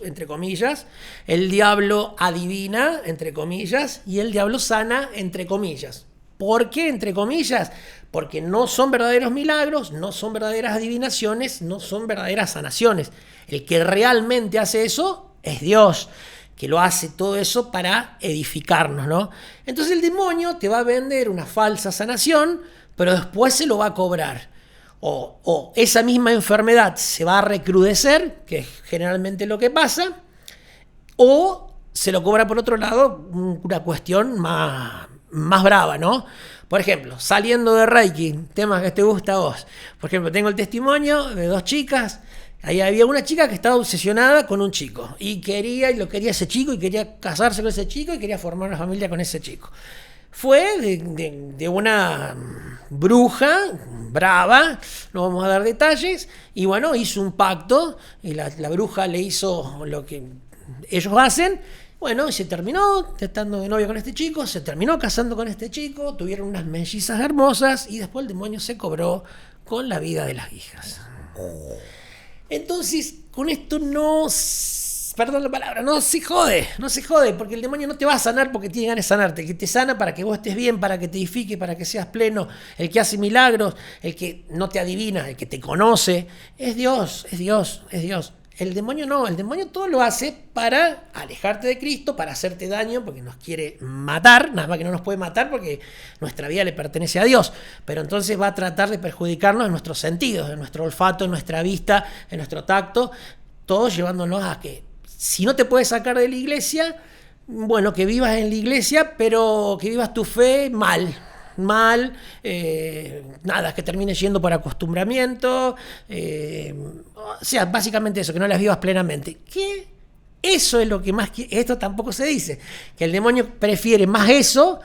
entre comillas, el diablo adivina, entre comillas, y el diablo sana, entre comillas. ¿Por qué, entre comillas? Porque no son verdaderos milagros, no son verdaderas adivinaciones, no son verdaderas sanaciones. El que realmente hace eso es Dios, que lo hace todo eso para edificarnos, ¿no? Entonces el demonio te va a vender una falsa sanación, pero después se lo va a cobrar. O esa misma enfermedad se va a recrudecer, que es generalmente lo que pasa, o se lo cobra por otro lado una cuestión más brava, ¿no? Por ejemplo, saliendo de Reiki, temas que te gusta a vos. Por ejemplo, tengo el testimonio de 2 chicas. Ahí había una chica que estaba obsesionada con un chico y lo quería ese chico, y quería casarse con ese chico y quería formar una familia con ese chico. Fue de una bruja brava, no vamos a dar detalles, y bueno, hizo un pacto, y la bruja le hizo lo que ellos hacen. Bueno, y se terminó estando de novio con este chico, se terminó casando con este chico, tuvieron unas mellizas hermosas, y después el demonio se cobró con la vida de las hijas. Entonces, con esto perdón la palabra, no se jode, porque el demonio no te va a sanar porque tiene ganas de sanarte. El que te sana para que vos estés bien, para que te edifique, para que seas pleno, el que hace milagros, el que no te adivina, el que te conoce, es Dios. El demonio no, el demonio todo lo hace para alejarte de Cristo, para hacerte daño, porque nos quiere matar, nada más que no nos puede matar porque nuestra vida le pertenece a Dios, pero entonces va a tratar de perjudicarnos en nuestros sentidos, en nuestro olfato, en nuestra vista, en nuestro tacto, todos llevándonos a que si no te puedes sacar de la iglesia, bueno, que vivas en la iglesia, pero que vivas tu fe mal, nada, que termines yendo por acostumbramiento, o sea, básicamente eso, que no las vivas plenamente. Que eso es lo que más... Esto tampoco se dice, que el demonio prefiere más eso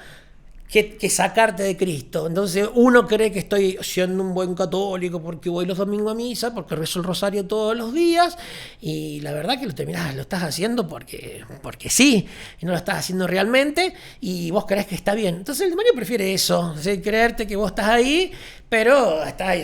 que sacarte de Cristo. Entonces uno cree que estoy siendo un buen católico porque voy los domingos a misa, porque rezo el rosario todos los días, y la verdad que lo estás haciendo porque sí, y no lo estás haciendo realmente, y vos creés que está bien. Entonces el demonio prefiere eso, creerte que vos estás ahí, pero estás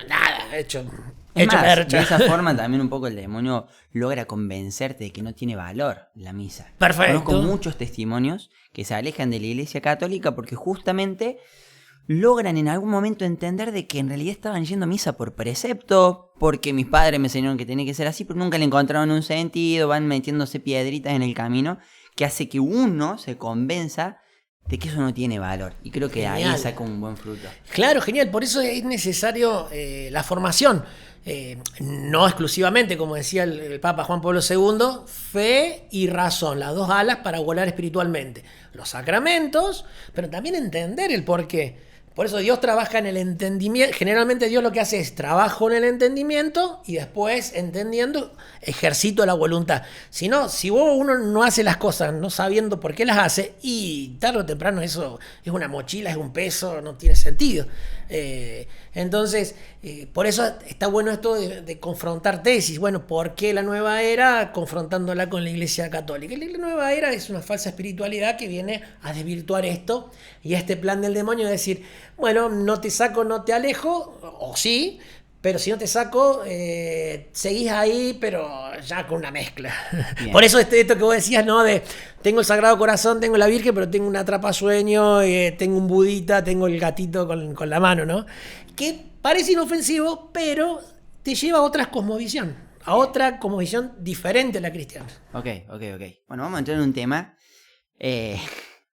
nada, hecho Es más, mercha. de esa forma también un poco el demonio logra convencerte de que no tiene valor la misa. Perfecto. Conozco muchos testimonios que se alejan de la Iglesia Católica porque justamente logran en algún momento entender de que en realidad estaban yendo a misa por precepto, porque mis padres me enseñaron que tenía que ser así, pero nunca le encontraron un sentido, van metiéndose piedritas en el camino, que hace que uno se convenza de que eso no tiene valor. Y creo que Genial. ahí saca un buen fruto. Claro, genial. Por eso es necesario la formación. No exclusivamente, como decía el Papa Juan Pablo II, fe y razón, las 2 alas para volar espiritualmente. Los sacramentos, pero también entender el porqué. Por eso Dios trabaja en el entendimiento. Generalmente Dios lo que hace es trabajo en el entendimiento y después, entendiendo, ejercito la voluntad. Si uno no hace las cosas no sabiendo por qué las hace, y tarde o temprano eso es una mochila, es un peso, no tiene sentido. Entonces, por eso está bueno esto de confrontar tesis. Bueno, ¿por qué la nueva era? Confrontándola con la Iglesia Católica. La nueva era es una falsa espiritualidad que viene a desvirtuar esto, y este plan del demonio es decir, bueno, no te saco, no te alejo, o sí, pero si no te saco, seguís ahí, pero ya con una mezcla. Bien. Por eso esto que vos decías, ¿no? De tengo el Sagrado Corazón, tengo la Virgen, pero tengo un atrapasueño, tengo un budita, tengo el gatito con la mano, ¿no? Que parece inofensivo, pero te lleva a otra cosmovisión, a otra cosmovisión diferente a la cristiana. Ok. Bueno, vamos a entrar en un tema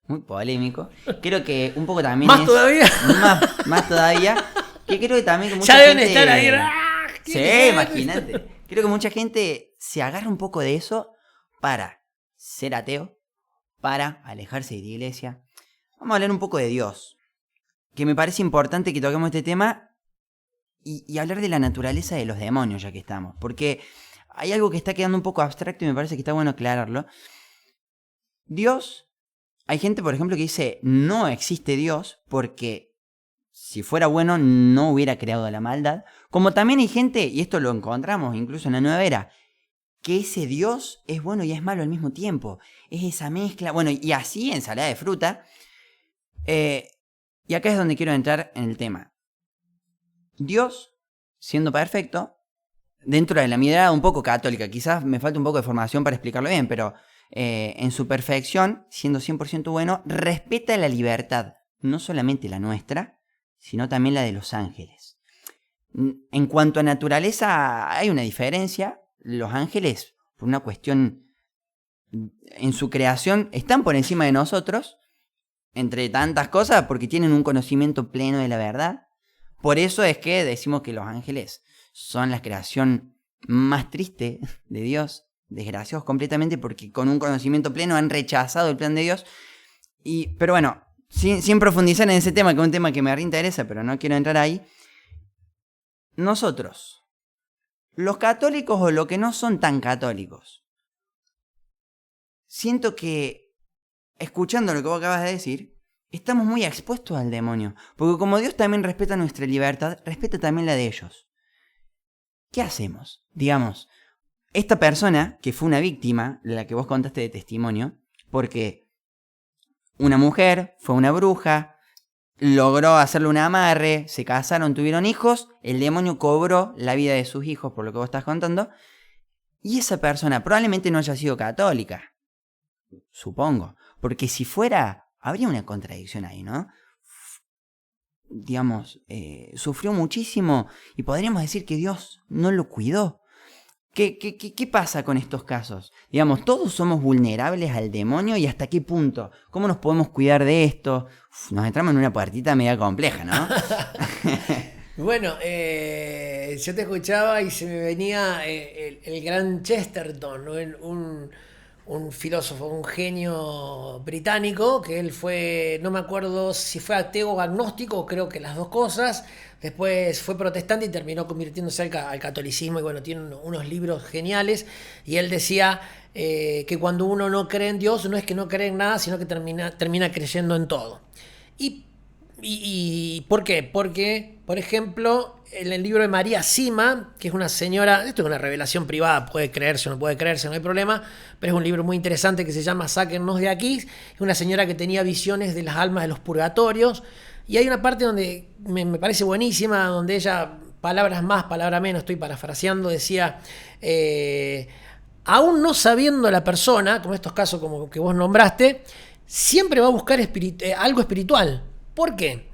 muy polémico. Creo que un poco también ¿Más todavía? Más todavía. Que creo que también que mucha ya deben gente... estar ahí. Sí, imagínate. Creo que mucha gente se agarra un poco de eso para ser ateo, para alejarse de la iglesia. Vamos a hablar un poco de Dios. que me parece importante que toquemos este tema y hablar de la naturaleza de los demonios, ya que estamos. Porque hay algo que está quedando un poco abstracto y me parece que está bueno aclararlo. Dios, hay gente, por ejemplo, que dice no existe Dios porque si fuera bueno no hubiera creado la maldad. Como también hay gente, y esto lo encontramos incluso en la Nueva Era, que ese Dios es bueno y es malo al mismo tiempo. Es esa mezcla. Bueno, y así ensalada de fruta. Y acá es donde quiero entrar en el tema. Dios, siendo perfecto, dentro de la mirada un poco católica, quizás me falta un poco de formación para explicarlo bien, pero en su perfección, siendo 100% bueno, respeta la libertad, no solamente la nuestra, sino también la de los ángeles. En cuanto a naturaleza, hay una diferencia. Los ángeles, por una cuestión en su creación, están por encima de nosotros, entre tantas cosas, porque tienen un conocimiento pleno de la verdad. Por eso es que decimos que los ángeles son la creación más triste de Dios, desgraciados completamente, porque con un conocimiento pleno han rechazado el plan de Dios. Pero bueno, sin profundizar en ese tema, que es un tema que me reinteresa, pero no quiero entrar ahí. Nosotros, los católicos o los que no son tan católicos, siento que, escuchando lo que vos acabas de decir, estamos muy expuestos al demonio. Porque como Dios también respeta nuestra libertad, respeta también la de ellos. ¿Qué hacemos? Digamos, esta persona que fue una víctima, la que vos contaste de testimonio, porque una mujer fue una bruja, logró hacerle un amarre, se casaron, tuvieron hijos, el demonio cobró la vida de sus hijos, por lo que vos estás contando, y esa persona probablemente no haya sido católica, supongo, porque si fuera, habría una contradicción ahí, ¿no? Digamos, sufrió muchísimo y podríamos decir que Dios no lo cuidó. ¿Qué pasa con estos casos? Digamos, todos somos vulnerables al demonio y hasta qué punto. ¿Cómo nos podemos cuidar de esto? Nos entramos en una puertita media compleja, ¿no? Bueno, yo te escuchaba y se me venía el gran Chesterton, ¿no? Un filósofo, un genio británico, que él fue, no me acuerdo si fue ateo o agnóstico, creo que las dos cosas. Después fue protestante y terminó convirtiéndose al catolicismo, y bueno, tiene unos libros geniales, y él decía que cuando uno no cree en Dios, no es que no cree en nada, sino que termina creyendo en todo. ¿Y por qué? Porque, por ejemplo, en el libro de María Sima, que es una señora, esto es una revelación privada, puede creerse o no puede creerse, no hay problema, pero es un libro muy interesante que se llama Sáquennos de aquí. Es una señora que tenía visiones de las almas de los purgatorios, y hay una parte donde me parece buenísima, donde ella, palabras más, palabras menos, estoy parafraseando, decía, aún no sabiendo la persona, como estos casos como que vos nombraste, siempre va a buscar algo espiritual. ¿Por qué?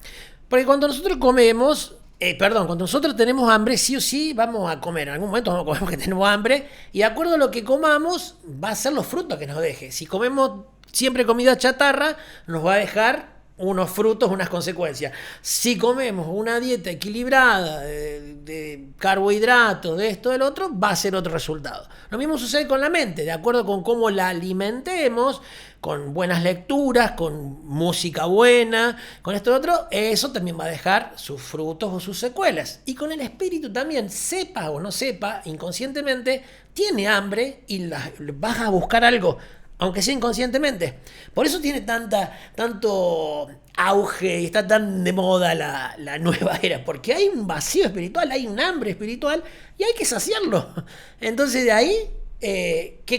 Porque cuando nosotros comemos, cuando nosotros tenemos hambre, sí o sí vamos a comer. En algún momento vamos a comer porque tenemos hambre, y de acuerdo a lo que comamos, va a ser los frutos que nos deje. Si comemos siempre comida chatarra, nos va a dejar unos frutos, unas consecuencias. Si comemos una dieta equilibrada de carbohidratos, de esto, del otro, va a ser otro resultado. Lo mismo sucede con la mente, de acuerdo con cómo la alimentemos, con buenas lecturas, con música buena, con esto y otro, eso también va a dejar sus frutos o sus secuelas. Y con el espíritu también, sepa o no sepa, inconscientemente, tiene hambre y vas a buscar algo, aunque sea inconscientemente. Por eso tiene tanto auge y está tan de moda la nueva era, porque hay un vacío espiritual, hay un hambre espiritual y hay que saciarlo. Entonces de ahí,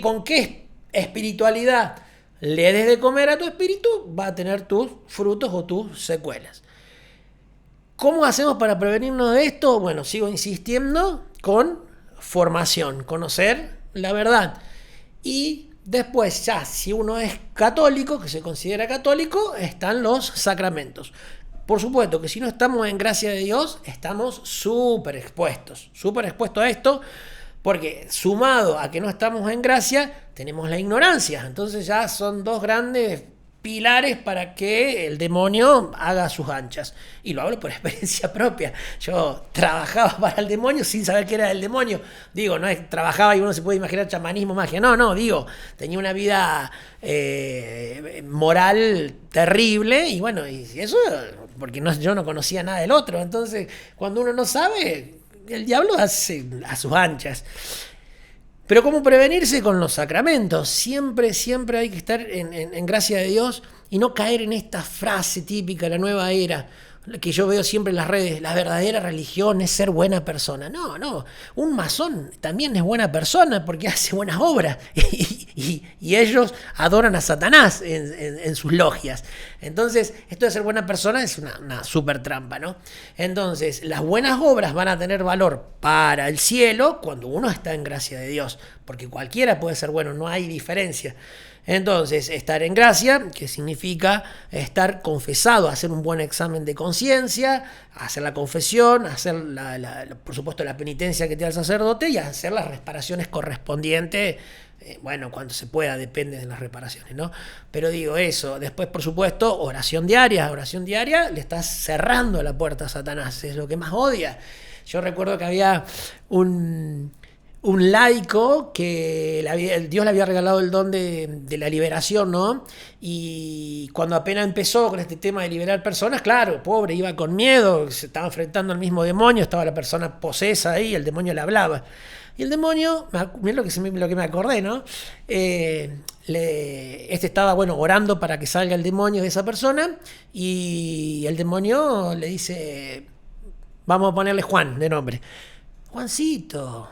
¿con qué espiritualidad le des de comer a tu espíritu? Va a tener tus frutos o tus secuelas. ¿Cómo hacemos para prevenirnos de esto? Bueno, sigo insistiendo con formación, conocer la verdad. Y después, ya, si uno es católico, que se considera católico, están los sacramentos. Por supuesto que si no estamos en gracia de Dios, estamos súper expuestos a esto, porque sumado a que no estamos en gracia, tenemos la ignorancia. Entonces ya son dos grandes pilares para que el demonio haga sus anchas. Y lo hablo por experiencia propia. Yo trabajaba para el demonio sin saber que era el demonio. Digo, no es trabajaba y uno se puede imaginar chamanismo, magia. No, digo, tenía una vida moral terrible y bueno, y eso porque yo no conocía nada del otro. Entonces, cuando uno no sabe, el diablo hace a sus anchas. Pero ¿cómo prevenirse? Con los sacramentos. Siempre hay que estar en gracia de Dios y no caer en esta frase típica, la nueva era, que yo veo siempre en las redes: la verdadera religión es ser buena persona. No, un masón también es buena persona porque hace buenas obras y ellos adoran a Satanás en sus logias. Entonces, esto de ser buena persona es una súper trampa, ¿no? Entonces, las buenas obras van a tener valor para el cielo cuando uno está en gracia de Dios, porque cualquiera puede ser bueno, no hay diferencia. Entonces, estar en gracia, que significa estar confesado, hacer un buen examen de conciencia, hacer la confesión, hacer por supuesto la penitencia que te da el sacerdote y hacer las reparaciones correspondientes, bueno, cuando se pueda, depende de las reparaciones, ¿no? Pero digo eso, después por supuesto oración diaria, le estás cerrando la puerta a Satanás, es lo que más odia. Yo recuerdo que había un laico que Dios le había regalado el don de la liberación, ¿no? Y cuando apenas empezó con este tema de liberar personas, claro, pobre, iba con miedo, se estaba enfrentando al mismo demonio, estaba la persona posesa ahí, el demonio le hablaba. Y el demonio, mirá lo que me acordé, ¿no? Estaba, bueno, orando para que salga el demonio de esa persona y el demonio le dice, vamos a ponerle Juan de nombre. Juancito,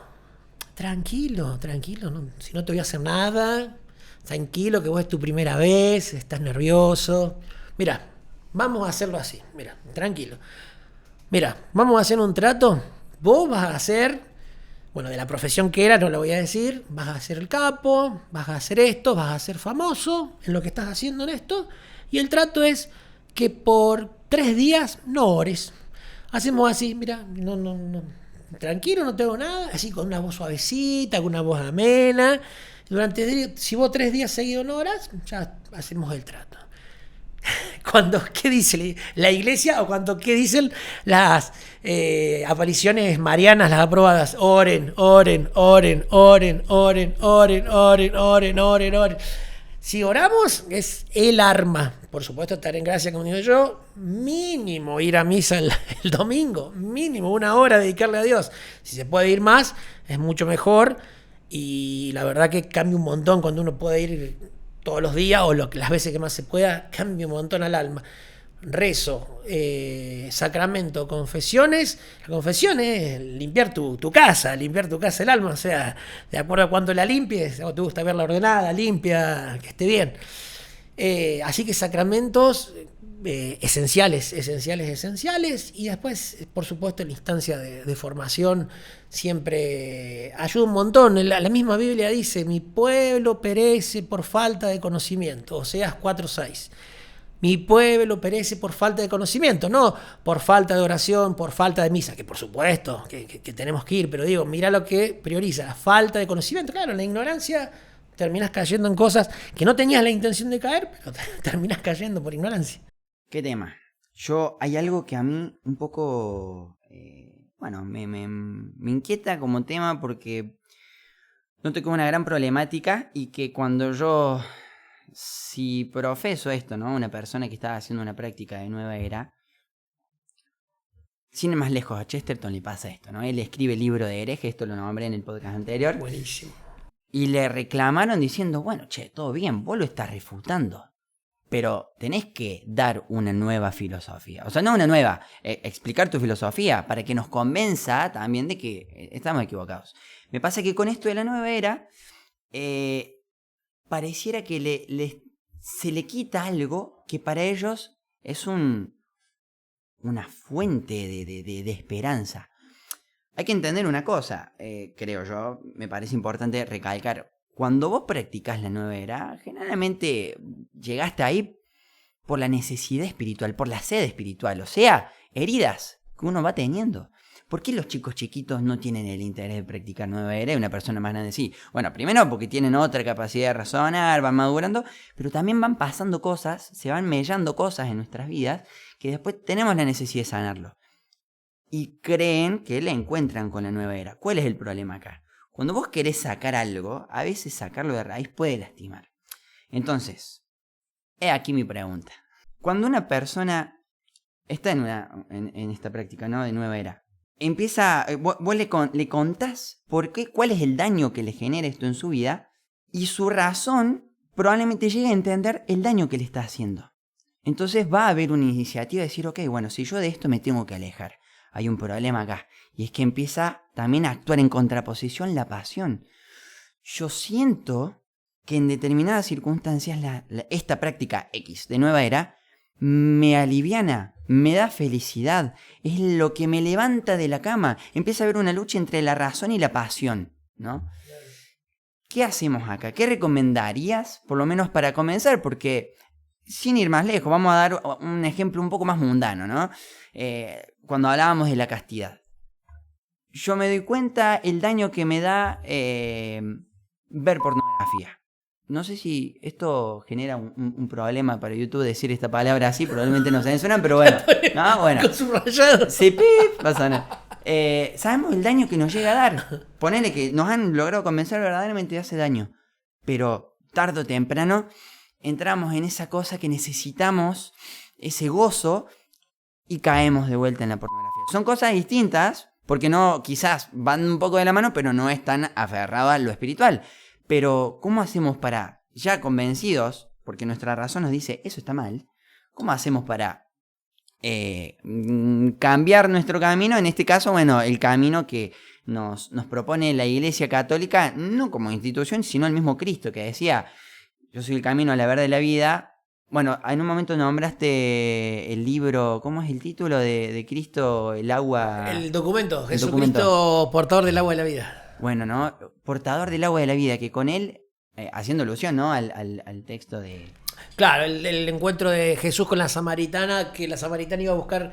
tranquilo, no, si no te voy a hacer nada, tranquilo, que vos es tu primera vez, estás nervioso. Mira, vamos a hacerlo así, mira, tranquilo. Mira, vamos a hacer un trato, vos vas a hacer, bueno, de la profesión que era, no lo voy a decir, vas a ser el capo, vas a hacer esto, vas a ser famoso en lo que estás haciendo en esto, y el trato es que por 3 días no ores. Hacemos así, mira, no. Tranquilo, no tengo nada, así con una voz suavecita, con una voz amena. Si vos 3 días seguidos no orás, ya hacemos el trato. ¿Qué dice la iglesia o qué dicen las apariciones marianas, las aprobadas? Oren. Si oramos, es el arma. Por supuesto, estar en gracia, como digo yo, mínimo ir a misa el domingo, mínimo 1 hora dedicarle a Dios. Si se puede ir más, es mucho mejor. Y la verdad que cambia un montón cuando uno puede ir todos los días o las veces que más se pueda, cambia un montón al alma. Rezo, sacramento, confesiones. La confesión es limpiar tu casa el alma, o sea, de acuerdo a cuánto la limpies, o te gusta verla ordenada, limpia, que esté bien. Así que sacramentos esenciales, y después, por supuesto, la instancia de formación siempre ayuda un montón. La misma Biblia dice: mi pueblo perece por falta de conocimiento, Oseas 4:6. Mi pueblo perece por falta de conocimiento, no por falta de oración, por falta de misa, que por supuesto que tenemos que ir, pero digo, mira lo que prioriza, la falta de conocimiento. Claro, la ignorancia, terminas cayendo en cosas que no tenías la intención de caer, pero terminas cayendo por ignorancia. ¿Qué tema? Hay algo que a mí un poco, me inquieta como tema porque noto que es una gran problemática y que cuando si profeso esto, ¿no? Una persona que está haciendo una práctica de nueva era, sin ir más lejos, a Chesterton le pasa esto, ¿no? Él escribe el libro de hereje, esto lo nombré en el podcast anterior. Buenísimo. Y le reclamaron diciendo, bueno, todo bien, vos lo estás refutando, pero tenés que dar una nueva filosofía. O sea, no una nueva, explicar tu filosofía para que nos convenza también de que estamos equivocados. Me pasa que con esto de la nueva era, pareciera que se le quita algo que para ellos es una fuente de esperanza. Hay que entender una cosa, creo yo, me parece importante recalcar. Cuando vos practicás la nueva era, generalmente llegaste ahí por la necesidad espiritual, por la sed espiritual, o sea, heridas que uno va teniendo. ¿Por qué los chicos chiquitos no tienen el interés de practicar nueva era y una persona más grande sí? Bueno, primero porque tienen otra capacidad de razonar, van madurando, pero también van pasando cosas, se van mellando cosas en nuestras vidas que después tenemos la necesidad de sanarlo. Y creen que la encuentran con la nueva era. ¿Cuál es el problema acá? Cuando vos querés sacar algo, a veces sacarlo de raíz puede lastimar. Entonces, he aquí mi pregunta. Cuando una persona está en esta práctica, ¿no?, de nueva era, empieza, vos le contás cuál es el daño que le genera esto en su vida, y su razón probablemente llegue a entender el daño que le está haciendo. Entonces va a haber una iniciativa de decir, ok, bueno, si yo de esto me tengo que alejar, hay un problema acá, y es que empieza también a actuar en contraposición la pasión. Yo siento que en determinadas circunstancias esta práctica X de nueva era me aliviana, me da felicidad, es lo que me levanta de la cama. Empieza a haber una lucha entre la razón y la pasión, ¿no? ¿Qué hacemos acá? ¿Qué recomendarías, por lo menos para comenzar? Porque, sin ir más lejos, vamos a dar un ejemplo un poco más mundano, ¿no? Cuando hablábamos de la castidad. Yo me doy cuenta el daño que me da ver pornografía. No sé si esto genera un problema para YouTube decir esta palabra así, probablemente no se censuran, pero bueno. No, bueno. Con subrayados. Sí, pasa nada. Sabemos el daño que nos llega a dar. Ponele que nos han logrado convencer verdaderamente de hace daño. Pero tarde o temprano entramos en esa cosa que necesitamos, ese gozo, y caemos de vuelta en la pornografía. Son cosas distintas, porque no, quizás van un poco de la mano, pero no es tan aferrado a lo espiritual. Pero, ¿cómo hacemos para, ya convencidos, porque nuestra razón nos dice, eso está mal, cómo hacemos para cambiar nuestro camino? En este caso, bueno, el camino que nos propone la Iglesia Católica, no como institución, sino el mismo Cristo, que decía, yo soy el camino, la verdad y la vida. Bueno, en un momento nombraste el libro, ¿cómo es el título de Cristo, el agua? El documento, Jesucristo, portador del agua de la vida. Bueno, ¿no? Portador del agua de la vida, que con él, haciendo alusión, ¿no?, al texto de... Claro, el encuentro de Jesús con la samaritana, que la samaritana iba a buscar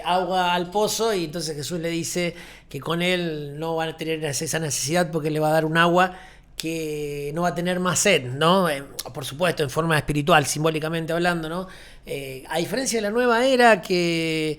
agua al pozo, y entonces Jesús le dice que con él no van a tener esa necesidad porque le va a dar un agua que no va a tener más sed, ¿no? Por supuesto, en forma espiritual, simbólicamente hablando, ¿no? A diferencia de la nueva era, que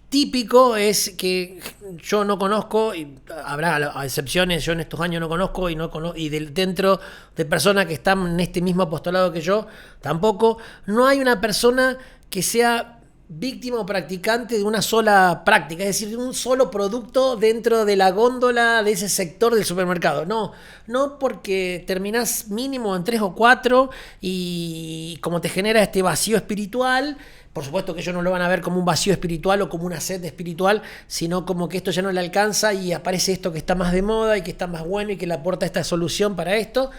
típico es que yo no conozco, y habrá excepciones, yo en estos años no conozco, y dentro de personas que están en este mismo apostolado que yo, tampoco, no hay una persona que sea víctima o practicante de una sola práctica, es decir, de un solo producto dentro de la góndola de ese sector del supermercado. No porque terminás mínimo en 3 o 4 y como te genera este vacío espiritual. Por supuesto que ellos no lo van a ver como un vacío espiritual o como una sed espiritual, sino como que esto ya no le alcanza y aparece esto que está más de moda y que está más bueno y que le aporta esta solución para esto,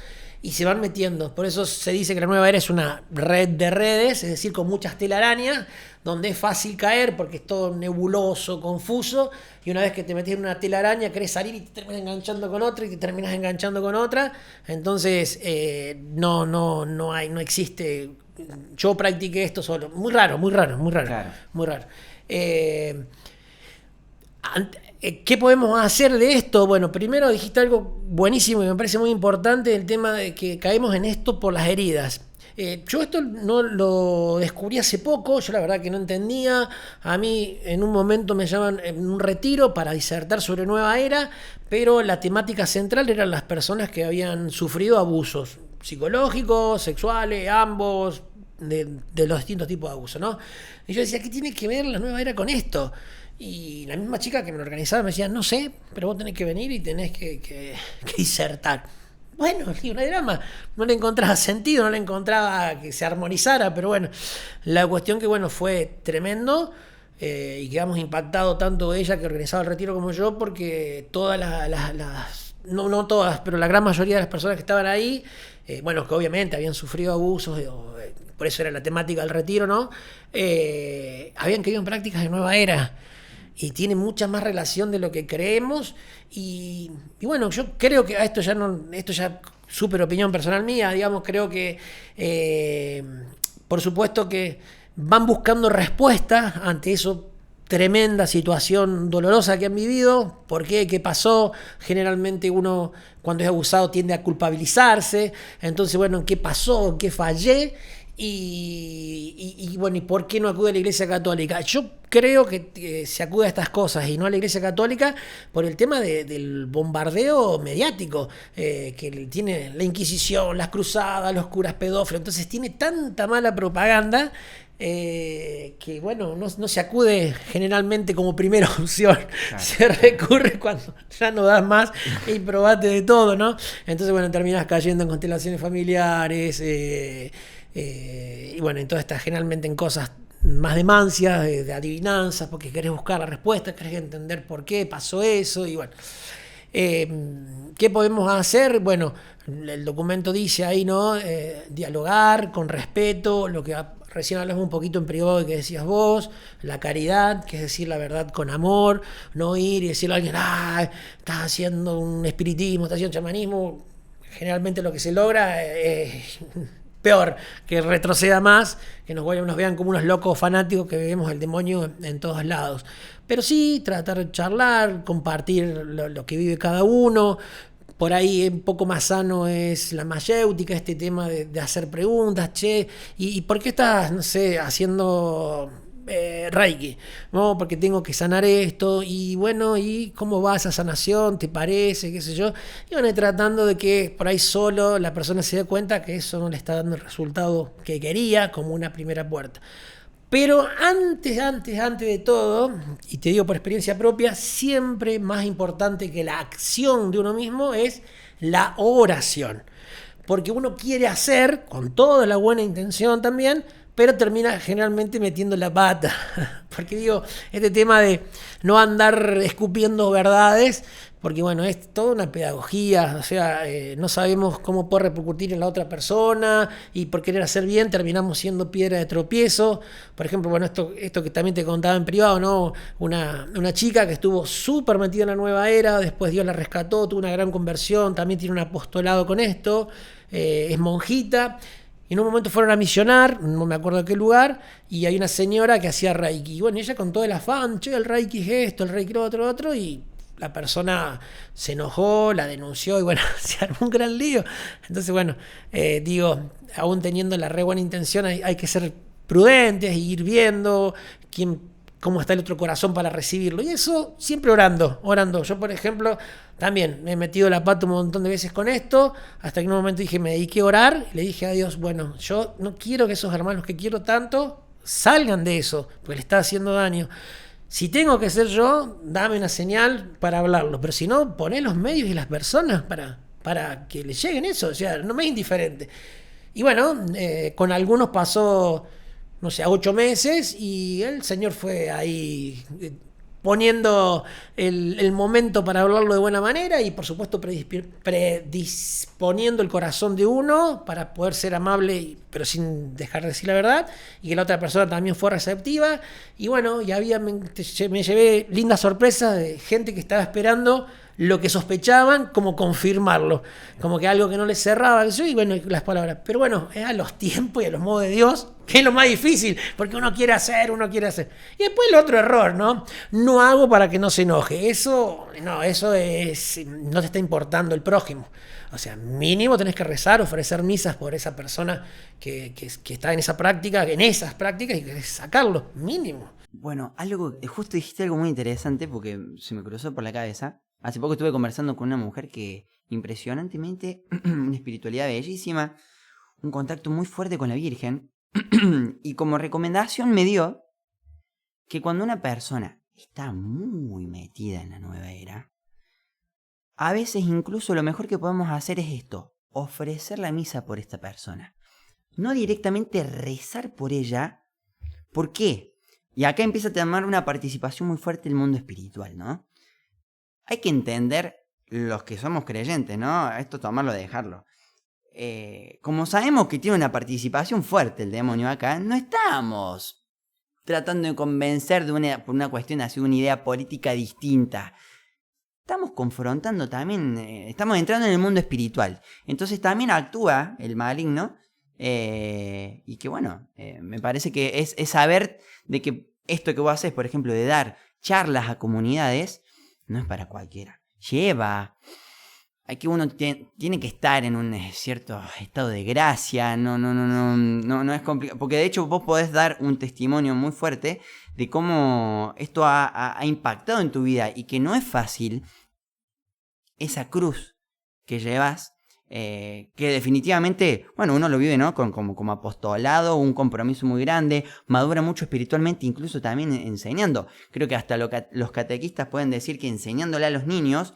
y se van metiendo. Por eso se dice que la nueva era es una red de redes, es decir, con muchas telarañas, donde es fácil caer porque es todo nebuloso, confuso, y una vez que te metes en una telaraña querés salir y te terminas enganchando con otra y te terminas enganchando con otra. Entonces no existe. Yo practiqué esto solo. Muy raro. Claro. Muy raro. ¿Qué podemos hacer de esto? Bueno, primero dijiste algo buenísimo y me parece muy importante, el tema de que caemos en esto por las heridas. Yo esto no lo descubrí hace poco, yo la verdad que no entendía. A mí en un momento me llaman en un retiro para disertar sobre nueva era, pero la temática central eran las personas que habían sufrido abusos psicológicos, sexuales, ambos, de los distintos tipos de abusos, ¿no? Y yo decía, ¿qué tiene que ver la nueva era con esto? Y la misma chica que me lo organizaba me decía, no sé, pero vos tenés que venir y tenés que disertar. Bueno, el libro de drama no le encontraba sentido, no le encontraba que se armonizara, pero bueno, la cuestión que bueno fue tremendo, y quedamos impactados tanto ella que organizaba el retiro como yo, porque todas no todas, pero la gran mayoría de las personas que estaban ahí, bueno, que obviamente habían sufrido abusos, por eso era la temática del retiro, ¿no? Habían caído en prácticas de nueva era. Y tiene mucha más relación de lo que creemos. Y bueno, yo creo que esto ya súper opinión personal mía, digamos, creo que por supuesto que van buscando respuestas ante eso tremenda situación dolorosa que han vivido. ¿Por qué? ¿Qué pasó? Generalmente uno cuando es abusado tiende a culpabilizarse. Entonces, bueno, ¿qué pasó? ¿Qué fallé? Y bueno, ¿y por qué no acude a la Iglesia Católica? Yo creo que se acude a estas cosas y no a la Iglesia Católica por el tema del bombardeo mediático que tiene la Inquisición, las cruzadas, los curas pedófilos. Entonces tiene tanta mala propaganda que bueno, no se acude generalmente como primera opción. Claro. Se recurre cuando ya no das más y probate de todo, ¿no? Entonces, bueno, terminas cayendo en constelaciones familiares y bueno, entonces estás generalmente en cosas más de mancias, de adivinanzas, porque querés buscar la respuesta, querés entender por qué pasó eso y bueno. ¿Qué podemos hacer? Bueno, el documento dice ahí, ¿no? Dialogar con respeto, lo que recién hablamos un poquito en privado que decías vos, la caridad, que es decir la verdad con amor, no ir y decirle a alguien, estás haciendo un espiritismo, estás haciendo chamanismo. Generalmente lo que se logra es peor, que retroceda más, que nos vean como unos locos fanáticos que vemos el demonio en todos lados. Pero sí, tratar de charlar, compartir lo que vive cada uno. Por ahí un poco más sano es la mayéutica, este tema de hacer preguntas, ¿y por qué estás, no sé, haciendo Reiki? No, porque tengo que sanar esto, y bueno, ¿y cómo va esa sanación? ¿Te parece? ¿Qué sé yo? Y bueno, tratando de que por ahí solo la persona se dé cuenta que eso no le está dando el resultado que quería, como una primera puerta. Pero antes de todo, y te digo por experiencia propia, siempre más importante que la acción de uno mismo es la oración. Porque uno quiere hacer, con toda la buena intención también, pero termina generalmente metiendo la pata. Porque digo, este tema de no andar escupiendo verdades, porque bueno, es toda una pedagogía, o sea, no sabemos cómo puede repercutir en la otra persona y por querer hacer bien terminamos siendo piedra de tropiezo. Por ejemplo, bueno, esto que también te contaba en privado, ¿no? Una chica que estuvo súper metida en la nueva era, después Dios la rescató, tuvo una gran conversión, también tiene un apostolado con esto, es monjita. Y en un momento fueron a misionar, no me acuerdo de qué lugar, y hay una señora que hacía Reiki. Y bueno, ella con todo el afán, el Reiki es esto, el Reiki lo otro, y la persona se enojó, la denunció, y bueno, se armó un gran lío. Entonces, bueno, aún teniendo la re buena intención, hay que ser prudentes y ir viendo cómo está el otro corazón para recibirlo. Y eso siempre orando. Yo, por ejemplo, también me he metido la pata un montón de veces con esto, hasta que en un momento me dediqué a orar y le dije a Dios, bueno, yo no quiero que esos hermanos que quiero tanto salgan de eso, porque le está haciendo daño. Si tengo que ser yo, dame una señal para hablarlo, pero si no, poné los medios y las personas para que les lleguen eso, o sea, no me es indiferente. Y bueno, con algunos pasó, no sé, 8 meses y el Señor fue ahí poniendo el momento para hablarlo de buena manera y por supuesto predisponiendo el corazón de uno para poder ser amable pero sin dejar de decir la verdad y que la otra persona también fue receptiva y bueno, y me llevé lindas sorpresas de gente que estaba esperando lo que sospechaban, como confirmarlo, como que algo que no les cerraba, y bueno, las palabras. Pero bueno, es a los tiempos y a los modos de Dios, que es lo más difícil, porque uno quiere hacer. Y después el otro error, ¿no? No hago para que no se enoje. Eso es, no te está importando el prójimo. O sea, mínimo tenés que rezar, ofrecer misas por esa persona que está en esas prácticas y querés sacarlo, mínimo. Bueno, justo dijiste algo muy interesante porque se me cruzó por la cabeza. Hace poco estuve conversando con una mujer que impresionantemente, una espiritualidad bellísima, un contacto muy fuerte con la Virgen, y como recomendación me dio que cuando una persona está muy metida en la nueva era, a veces incluso lo mejor que podemos hacer es esto, ofrecer la misa por esta persona. No directamente rezar por ella. ¿Por qué? Y acá empieza a tomar una participación muy fuerte el mundo espiritual, ¿no? Hay que entender los que somos creyentes, ¿no? Esto tomarlo, dejarlo. Como sabemos que tiene una participación fuerte el demonio acá, no estamos tratando de convencer por una cuestión así, una idea política distinta. Estamos confrontando también, estamos entrando en el mundo espiritual. Entonces también actúa el maligno y que bueno, me parece que es saber de que esto que vos haces, por ejemplo, de dar charlas a comunidades, no es para cualquiera. Hay que uno tiene que estar en un cierto estado de gracia, no es complicado, porque de hecho vos podés dar un testimonio muy fuerte de cómo esto ha impactado en tu vida y que no es fácil esa cruz que llevas, que definitivamente, bueno, uno lo vive, ¿no? Como apostolado, un compromiso muy grande, madura mucho espiritualmente, incluso también enseñando. Creo que hasta los catequistas pueden decir que enseñándole a los niños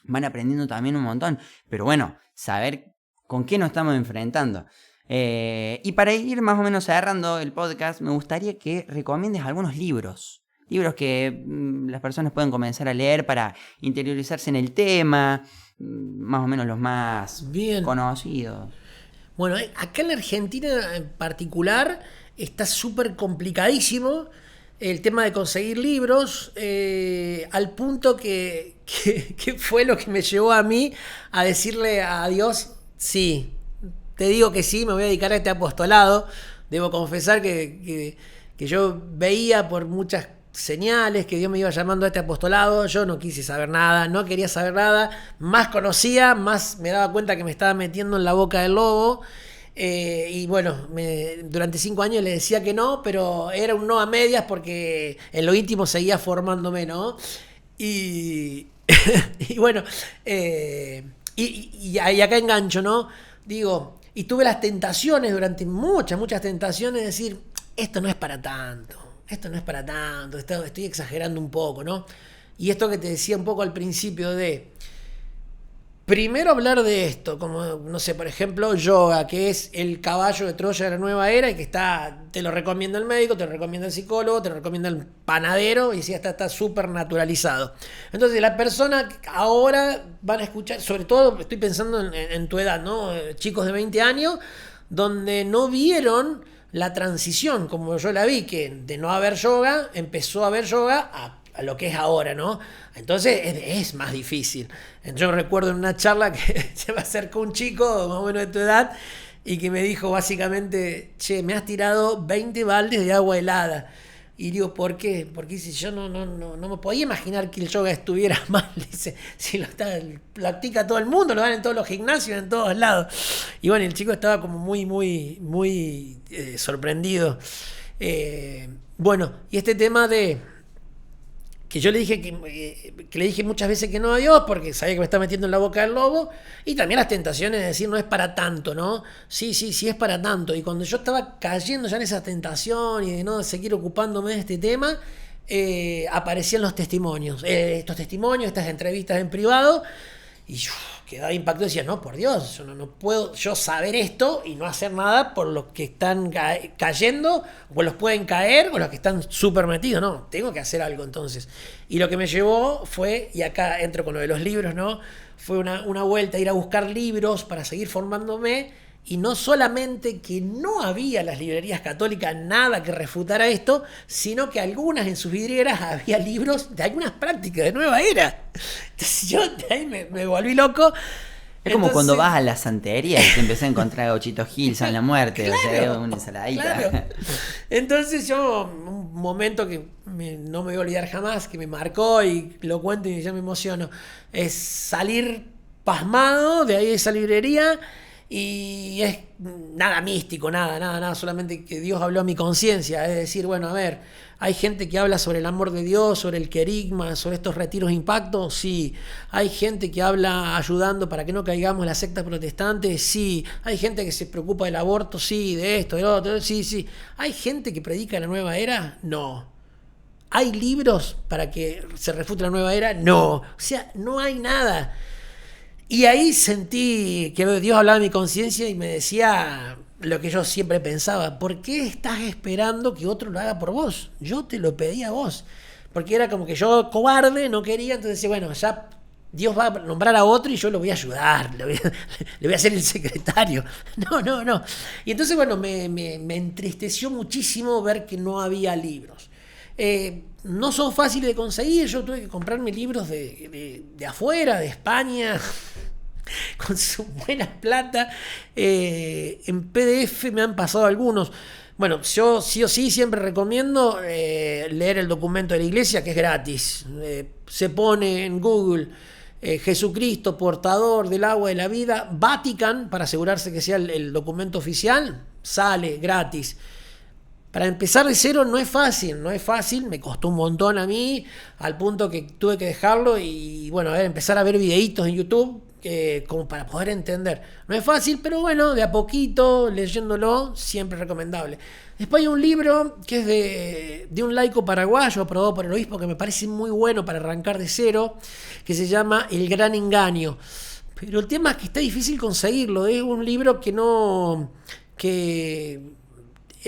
van aprendiendo también un montón. Pero bueno, saber con qué nos estamos enfrentando. Y para ir más o menos cerrando el podcast, me gustaría que recomiendes algunos libros. Libros que las personas pueden comenzar a leer para interiorizarse en el tema, más o menos los más conocidos. Bueno, acá en la Argentina en particular está súper complicadísimo el tema de conseguir libros, al punto que fue lo que me llevó a mí a decirle a Dios, sí, te digo que sí, me voy a dedicar a este apostolado. Debo confesar que yo veía por muchas señales que Dios me iba llamando a este apostolado. Yo no quise saber nada, no quería saber nada. Más conocía, más me daba cuenta que me estaba metiendo en la boca del lobo. Y bueno, durante 5 años le decía que no, pero era un no a medias porque en lo íntimo seguía formándome, ¿no? Y bueno, y acá engancho, ¿no? Digo, y tuve las tentaciones, durante muchas tentaciones, de decir, esto no es para tanto, estoy exagerando un poco, ¿no? Y esto que te decía un poco al principio de... Primero hablar de esto, como, no sé, por ejemplo, yoga, que es el caballo de Troya de la nueva era y que te lo recomienda el médico, te lo recomienda el psicólogo, te lo recomienda el panadero y sí, está súper naturalizado. Entonces, la persona ahora van a escuchar, sobre todo estoy pensando en tu edad, ¿no? Chicos de 20 años, donde no vieron la transición, como yo la vi, que de no haber yoga, empezó a haber yoga a lo que es ahora, ¿no? Entonces es más difícil. Yo recuerdo en una charla que se me acercó un chico más o menos de tu edad y que me dijo básicamente, che, me has tirado 20 baldes de agua helada. Y digo, ¿por qué? Porque dice, yo no me podía imaginar que el yoga estuviera mal. Dice, si lo practica todo el mundo, lo dan en todos los gimnasios, en todos lados. Y bueno, el chico estaba como muy sorprendido. Bueno, y este tema de... que yo le dije que le dije muchas veces que no a Dios porque sabía que me estaba metiendo en la boca del lobo, y también las tentaciones de decir no es para tanto, ¿no? Sí es para tanto. Y cuando yo estaba cayendo ya en esa tentación y de no seguir ocupándome de este tema, aparecían los testimonios, estas entrevistas en privado, y quedaba impactado y decía, no, por Dios, yo no puedo yo saber esto y no hacer nada por los que están cayendo, o los pueden caer, o los que están súper metidos, no, tengo que hacer algo entonces. Y lo que me llevó fue, y acá entro con lo de los libros, ¿no? Fue una vuelta a ir a buscar libros para seguir formándome, y no solamente que no había en las librerías católicas nada que refutara esto, sino que algunas en sus vidrieras había libros de algunas prácticas de nueva era. Entonces yo de ahí me volví loco. Es como cuando vas a la santería y te empecé a encontrar Gauchito Gil, San la Muerte, claro, o sea, una ensaladita. Claro. Entonces yo, un momento que no me voy a olvidar jamás, que me marcó y lo cuento y ya me emociono, es salir pasmado de ahí de esa librería. Y es nada místico, nada, solamente que Dios habló a mi conciencia. Es decir, bueno, a ver, hay gente que habla sobre el amor de Dios, sobre el querigma, sobre estos retiros de impacto, sí. Hay gente que habla ayudando para que no caigamos en las sectas protestantes, sí. Hay gente que se preocupa del aborto, sí, de esto, de lo otro, sí. Hay gente que predica la nueva era, no. ¿Hay libros para que se refute la nueva era? No. O sea, no hay nada. Y ahí sentí que Dios hablaba en mi conciencia y me decía lo que yo siempre pensaba: ¿por qué estás esperando que otro lo haga por vos? Yo te lo pedí a vos. Porque era como que yo, cobarde, no quería, entonces decía, bueno, ya Dios va a nombrar a otro y yo lo voy a ayudar, le voy a hacer el secretario. No. Y entonces, bueno, me entristeció muchísimo ver que no había libros. No son fáciles de conseguir, yo tuve que comprarme libros de afuera, de España, con su buena plata. En PDF me han pasado algunos. Bueno, yo sí o sí siempre recomiendo leer el documento de la iglesia, que es gratis. Se pone en Google Jesucristo, portador del agua de la vida, Vatican, para asegurarse que sea el documento oficial, sale gratis. Para empezar de cero no es fácil, me costó un montón a mí, al punto que tuve que dejarlo y bueno, empezar a ver videitos en YouTube como para poder entender. No es fácil, pero bueno, de a poquito, leyéndolo, siempre recomendable. Después hay un libro que es de un laico paraguayo, aprobado por el obispo, que me parece muy bueno para arrancar de cero, que se llama El Gran Engaño. Pero el tema es que está difícil conseguirlo, es un libro que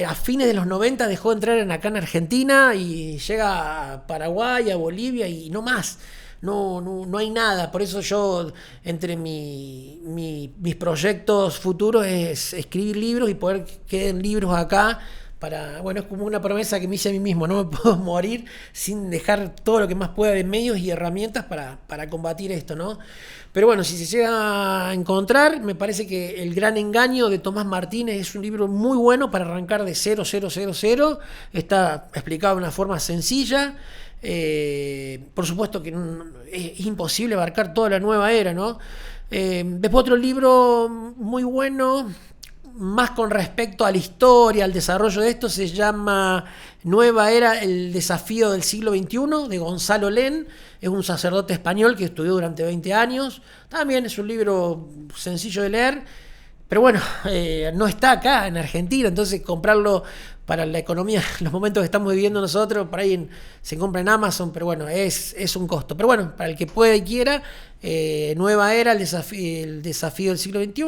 a fines de los 90 dejó de entrar acá en Argentina y llega a Paraguay, a Bolivia y no más. No hay nada. Por eso yo, entre mis proyectos futuros, es escribir libros y poder que queden libros acá. Bueno, es como una promesa que me hice a mí mismo. No me puedo morir sin dejar todo lo que más pueda de medios y herramientas para combatir esto, ¿no? Pero bueno, si se llega a encontrar, me parece que El Gran Engaño de Tomás Martínez es un libro muy bueno para arrancar de 0. Está explicado de una forma sencilla. Por supuesto que es imposible abarcar toda la nueva era, ¿no? Después otro libro muy bueno, más con respecto a la historia, al desarrollo de esto, se llama Nueva Era, el desafío del siglo XXI, de Gonzalo Len. Es un sacerdote español que estudió durante 20 años. También es un libro sencillo de leer, pero bueno, no está acá en Argentina, entonces comprarlo para la economía, los momentos que estamos viviendo nosotros, por ahí se compra en Amazon, pero bueno, es un costo. Pero bueno, para el que pueda y quiera, Nueva Era, el desafío del siglo XXI,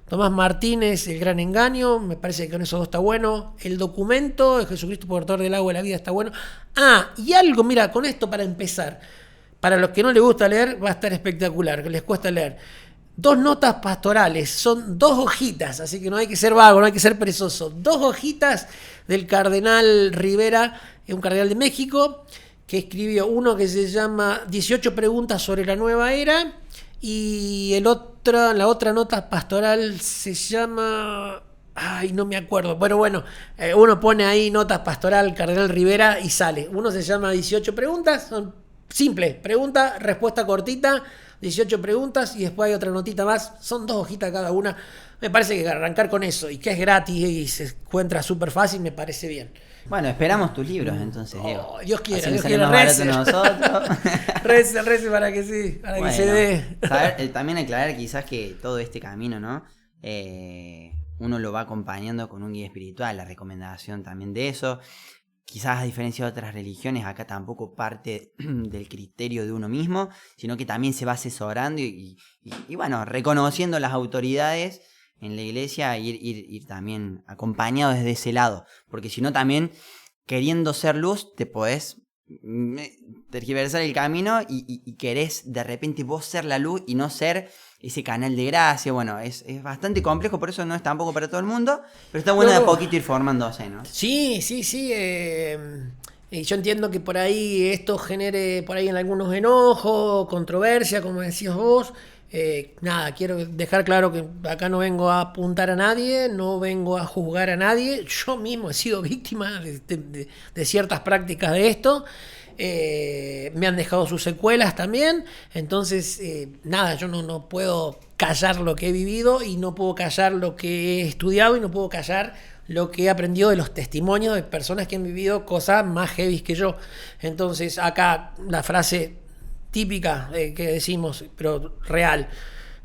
Tomás Martínez, El Gran Engaño, me parece que con esos dos está bueno. El documento de Jesucristo, portador del agua de la vida, está bueno. Y algo, mira, con esto para empezar, para los que no les gusta leer, va a estar espectacular, que les cuesta leer. 2 notas pastorales, son 2 hojitas, así que no hay que ser vago, no hay que ser perezoso. 2 hojitas del cardenal Rivera, un cardenal de México, que escribió uno que se llama 18 preguntas sobre la nueva era, y la otra nota pastoral se llama... no me acuerdo. Bueno, uno pone ahí notas pastoral Cardenal Rivera y sale. Uno se llama 18 preguntas, son simples, pregunta, respuesta cortita, 18 preguntas y después hay otra notita más, son 2 hojitas cada una. Me parece que arrancar con eso y que es gratis y se encuentra súper fácil, me parece bien. Bueno, esperamos tus libros entonces, Diego. Dios quiera, Así Dios quiera, rece nosotros. Rece para que sí, para que se dé. También aclarar quizás que todo este camino, ¿no? Uno lo va acompañando con un guía espiritual, la recomendación también de eso. Quizás a diferencia de otras religiones, acá tampoco parte del criterio de uno mismo, sino que también se va asesorando y bueno, reconociendo las autoridades en la iglesia, ir también acompañado desde ese lado. Porque si no también, queriendo ser luz, te podés tergiversar el camino y querés de repente vos ser la luz y no ser ese canal de gracia. Bueno, es bastante complejo, por eso no es tampoco para todo el mundo, pero está bueno de a poquito ir formándose, ¿no? Sí. Yo entiendo que por ahí esto genere por ahí en algunos enojos, controversia, como decías vos. Quiero dejar claro que acá no vengo a apuntar a nadie, no vengo a juzgar a nadie. Yo mismo he sido víctima de ciertas prácticas de esto. Me han dejado sus secuelas también. Entonces, yo no puedo callar lo que he vivido y no puedo callar lo que he estudiado y no puedo callar lo que he aprendido de los testimonios de personas que han vivido cosas más heavy que yo. Entonces, acá la frase típica que decimos, pero real: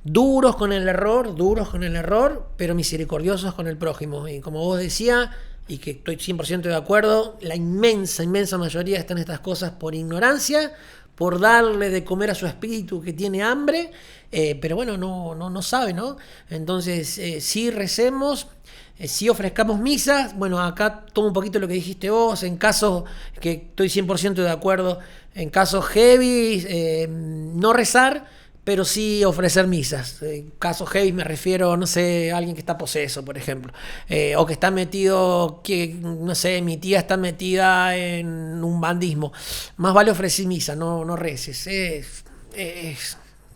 duros con el error, pero misericordiosos con el prójimo. Y como vos decías, y que estoy 100% de acuerdo, la inmensa mayoría están estas cosas por ignorancia, por darle de comer a su espíritu que tiene hambre, pero bueno, no sabe, ¿no? Entonces, sí recemos, sí ofrezcamos misas. Bueno, acá tomo un poquito lo que dijiste vos, en casos que estoy 100% de acuerdo, en casos heavy, no rezar, pero sí ofrecer misas. Casos heavy me refiero, no sé, a alguien que está poseso, por ejemplo, o que está metido, no sé, mi tía está metida en un bandismo. Más vale ofrecer misa, no reces.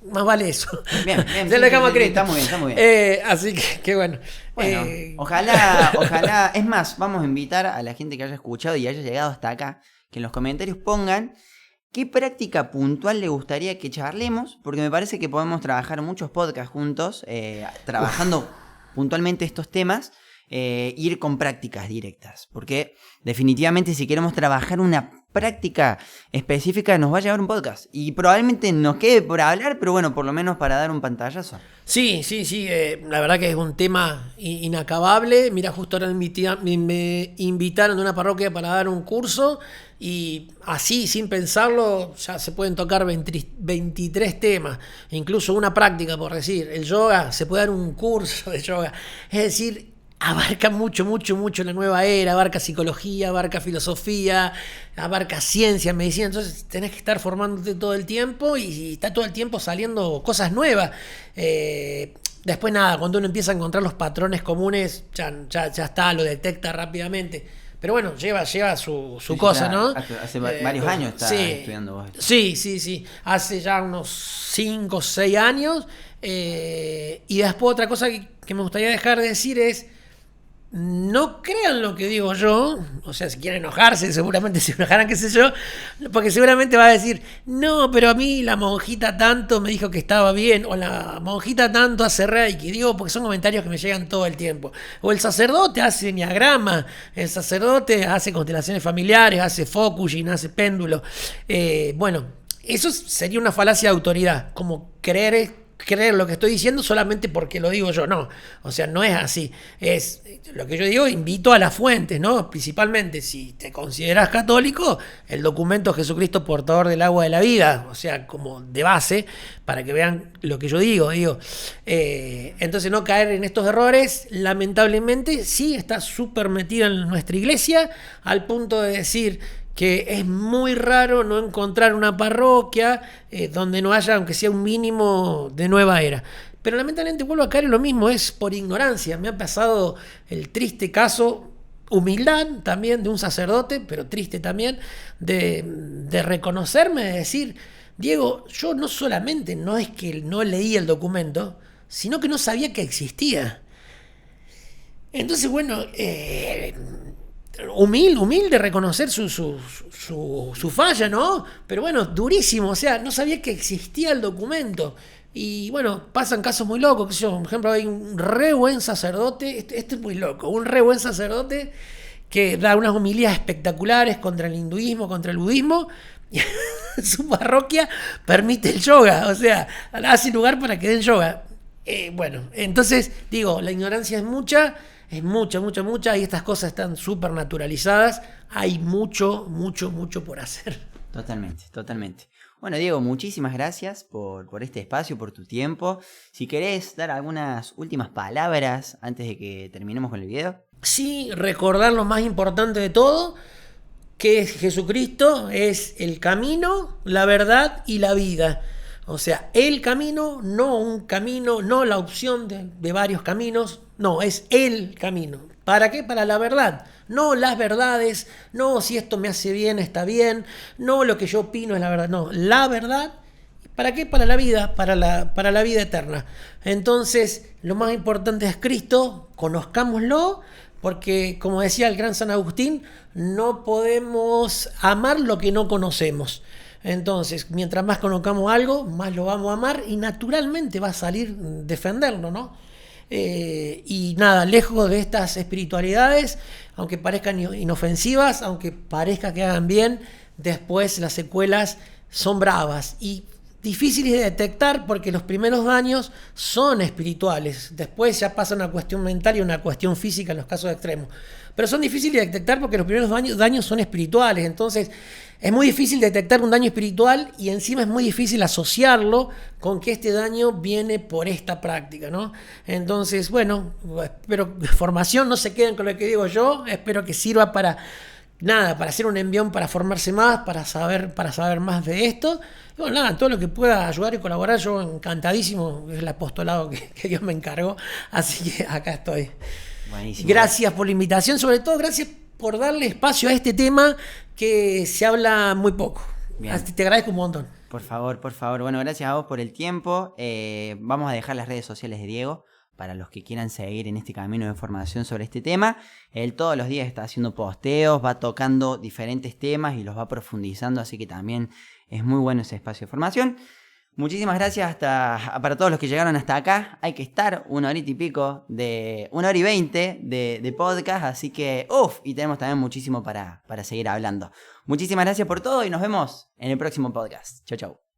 más vale eso. Bien, Ya lo dejamos a Cristo. Está muy bien. Así que bueno. Bueno, ojalá. Es más, vamos a invitar a la gente que haya escuchado y haya llegado hasta acá, que en los comentarios pongan qué práctica puntual le gustaría que charlemos, porque me parece que podemos trabajar muchos podcasts juntos, trabajando puntualmente estos temas, ir con prácticas directas, porque definitivamente si queremos trabajar una práctica específica nos va a llevar un podcast y probablemente nos quede por hablar, pero bueno, por lo menos para dar un pantallazo. Sí, la verdad que es un tema inacabable. Mira, justo ahora me invitaron de una parroquia para dar un curso y así, sin pensarlo, ya se pueden tocar 23 temas, incluso una práctica, por decir, el yoga, se puede dar un curso de yoga, es decir, abarca mucho la nueva era, abarca psicología, abarca filosofía, abarca ciencia, medicina, entonces tenés que estar formándote todo el tiempo y está todo el tiempo saliendo cosas nuevas. Después nada, cuando uno empieza a encontrar los patrones comunes, ya está, lo detecta rápidamente. Pero bueno, lleva su cosa, ¿no? Hace varios años estás estudiando vos. Sí. Hace ya unos 5 o 6 años. Y después otra cosa que me gustaría dejar de decir es: no crean lo que digo yo, o sea, si quieren enojarse, seguramente se enojarán, qué sé yo, porque seguramente va a decir, no, pero a mí la monjita tanto me dijo que estaba bien, o la monjita tanto hace reiki, digo, porque son comentarios que me llegan todo el tiempo. O el sacerdote hace enneagrama, el sacerdote hace constelaciones familiares, hace focusing, hace péndulo. Bueno, eso sería una falacia de autoridad, como creer lo que estoy diciendo solamente porque lo digo yo, no, o sea, no es así, es lo que yo digo, invito a las fuentes, ¿no? Principalmente, si te consideras católico, el documento Jesucristo portador del agua de la vida, o sea, como de base, para que vean lo que yo digo, entonces no caer en estos errores, lamentablemente, sí, está súper metida en nuestra iglesia, al punto de decir que es muy raro no encontrar una parroquia donde no haya, aunque sea un mínimo de nueva era. Pero lamentablemente vuelvo a caer en lo mismo, es por ignorancia. Me ha pasado el triste caso, humildad también de un sacerdote, pero triste también, de reconocerme, de decir, Diego, yo no solamente no es que no leí el documento, sino que no sabía que existía. Entonces, bueno, humilde reconocer su falla, ¿no? Pero bueno, durísimo, o sea, no sabía que existía el documento. Y bueno, pasan casos muy locos, qué sé yo, por ejemplo, hay un re buen sacerdote, este es muy loco, un re buen sacerdote que da unas homilías espectaculares contra el hinduismo, contra el budismo, y su parroquia permite el yoga, o sea, hace lugar para que den yoga. Bueno, entonces, digo, la ignorancia es mucha, y estas cosas están súper naturalizadas. Hay mucho por hacer. Totalmente. Bueno, Diego, muchísimas gracias por este espacio, por tu tiempo. Si querés dar algunas últimas palabras antes de que terminemos con el video. Sí, recordar lo más importante de todo, que Jesucristo es el camino, la verdad y la vida. O sea, el camino, no un camino, no la opción de varios caminos, no, es el camino. ¿Para qué? Para la verdad, no las verdades, no si esto me hace bien, está bien, no lo que yo opino es la verdad, no, la verdad. ¿Para qué? Para la vida, para la vida eterna. Entonces, lo más importante es Cristo, conozcámoslo, porque como decía el gran San Agustín, no podemos amar lo que no conocemos. Entonces, mientras más conozcamos algo, más lo vamos a amar y naturalmente va a salir defenderlo, ¿no? Y nada, lejos de estas espiritualidades, aunque parezcan inofensivas, aunque parezca que hagan bien, después las secuelas son bravas y difíciles de detectar porque los primeros daños son espirituales, después ya pasa una cuestión mental y una cuestión física en los casos extremos, pero son difíciles de detectar porque los primeros daños son espirituales, entonces es muy difícil detectar un daño espiritual y encima es muy difícil asociarlo con que este daño viene por esta práctica, ¿no? Entonces, bueno, espero que formación, no se queden con lo que digo yo, espero que sirva para hacer un envión para formarse más, para saber más de esto. Y bueno, nada, todo lo que pueda ayudar y colaborar, yo encantadísimo, es el apostolado que Dios me encargó, así que acá estoy. Buenísimo. Gracias por la invitación, sobre todo gracias por darle espacio a este tema que se habla muy poco. Así te agradezco un montón. Por favor, por favor. Bueno, gracias a vos por el tiempo. Vamos a dejar las redes sociales de Diego para los que quieran seguir en este camino de formación sobre este tema. Él todos los días está haciendo posteos, va tocando diferentes temas y los va profundizando, así que también es muy bueno ese espacio de formación. Muchísimas gracias para todos los que llegaron hasta acá. Hay que estar 1 horita y pico, 1 hora y 20 de podcast, así que y tenemos también muchísimo para seguir hablando. Muchísimas gracias por todo y nos vemos en el próximo podcast. Chau, chau.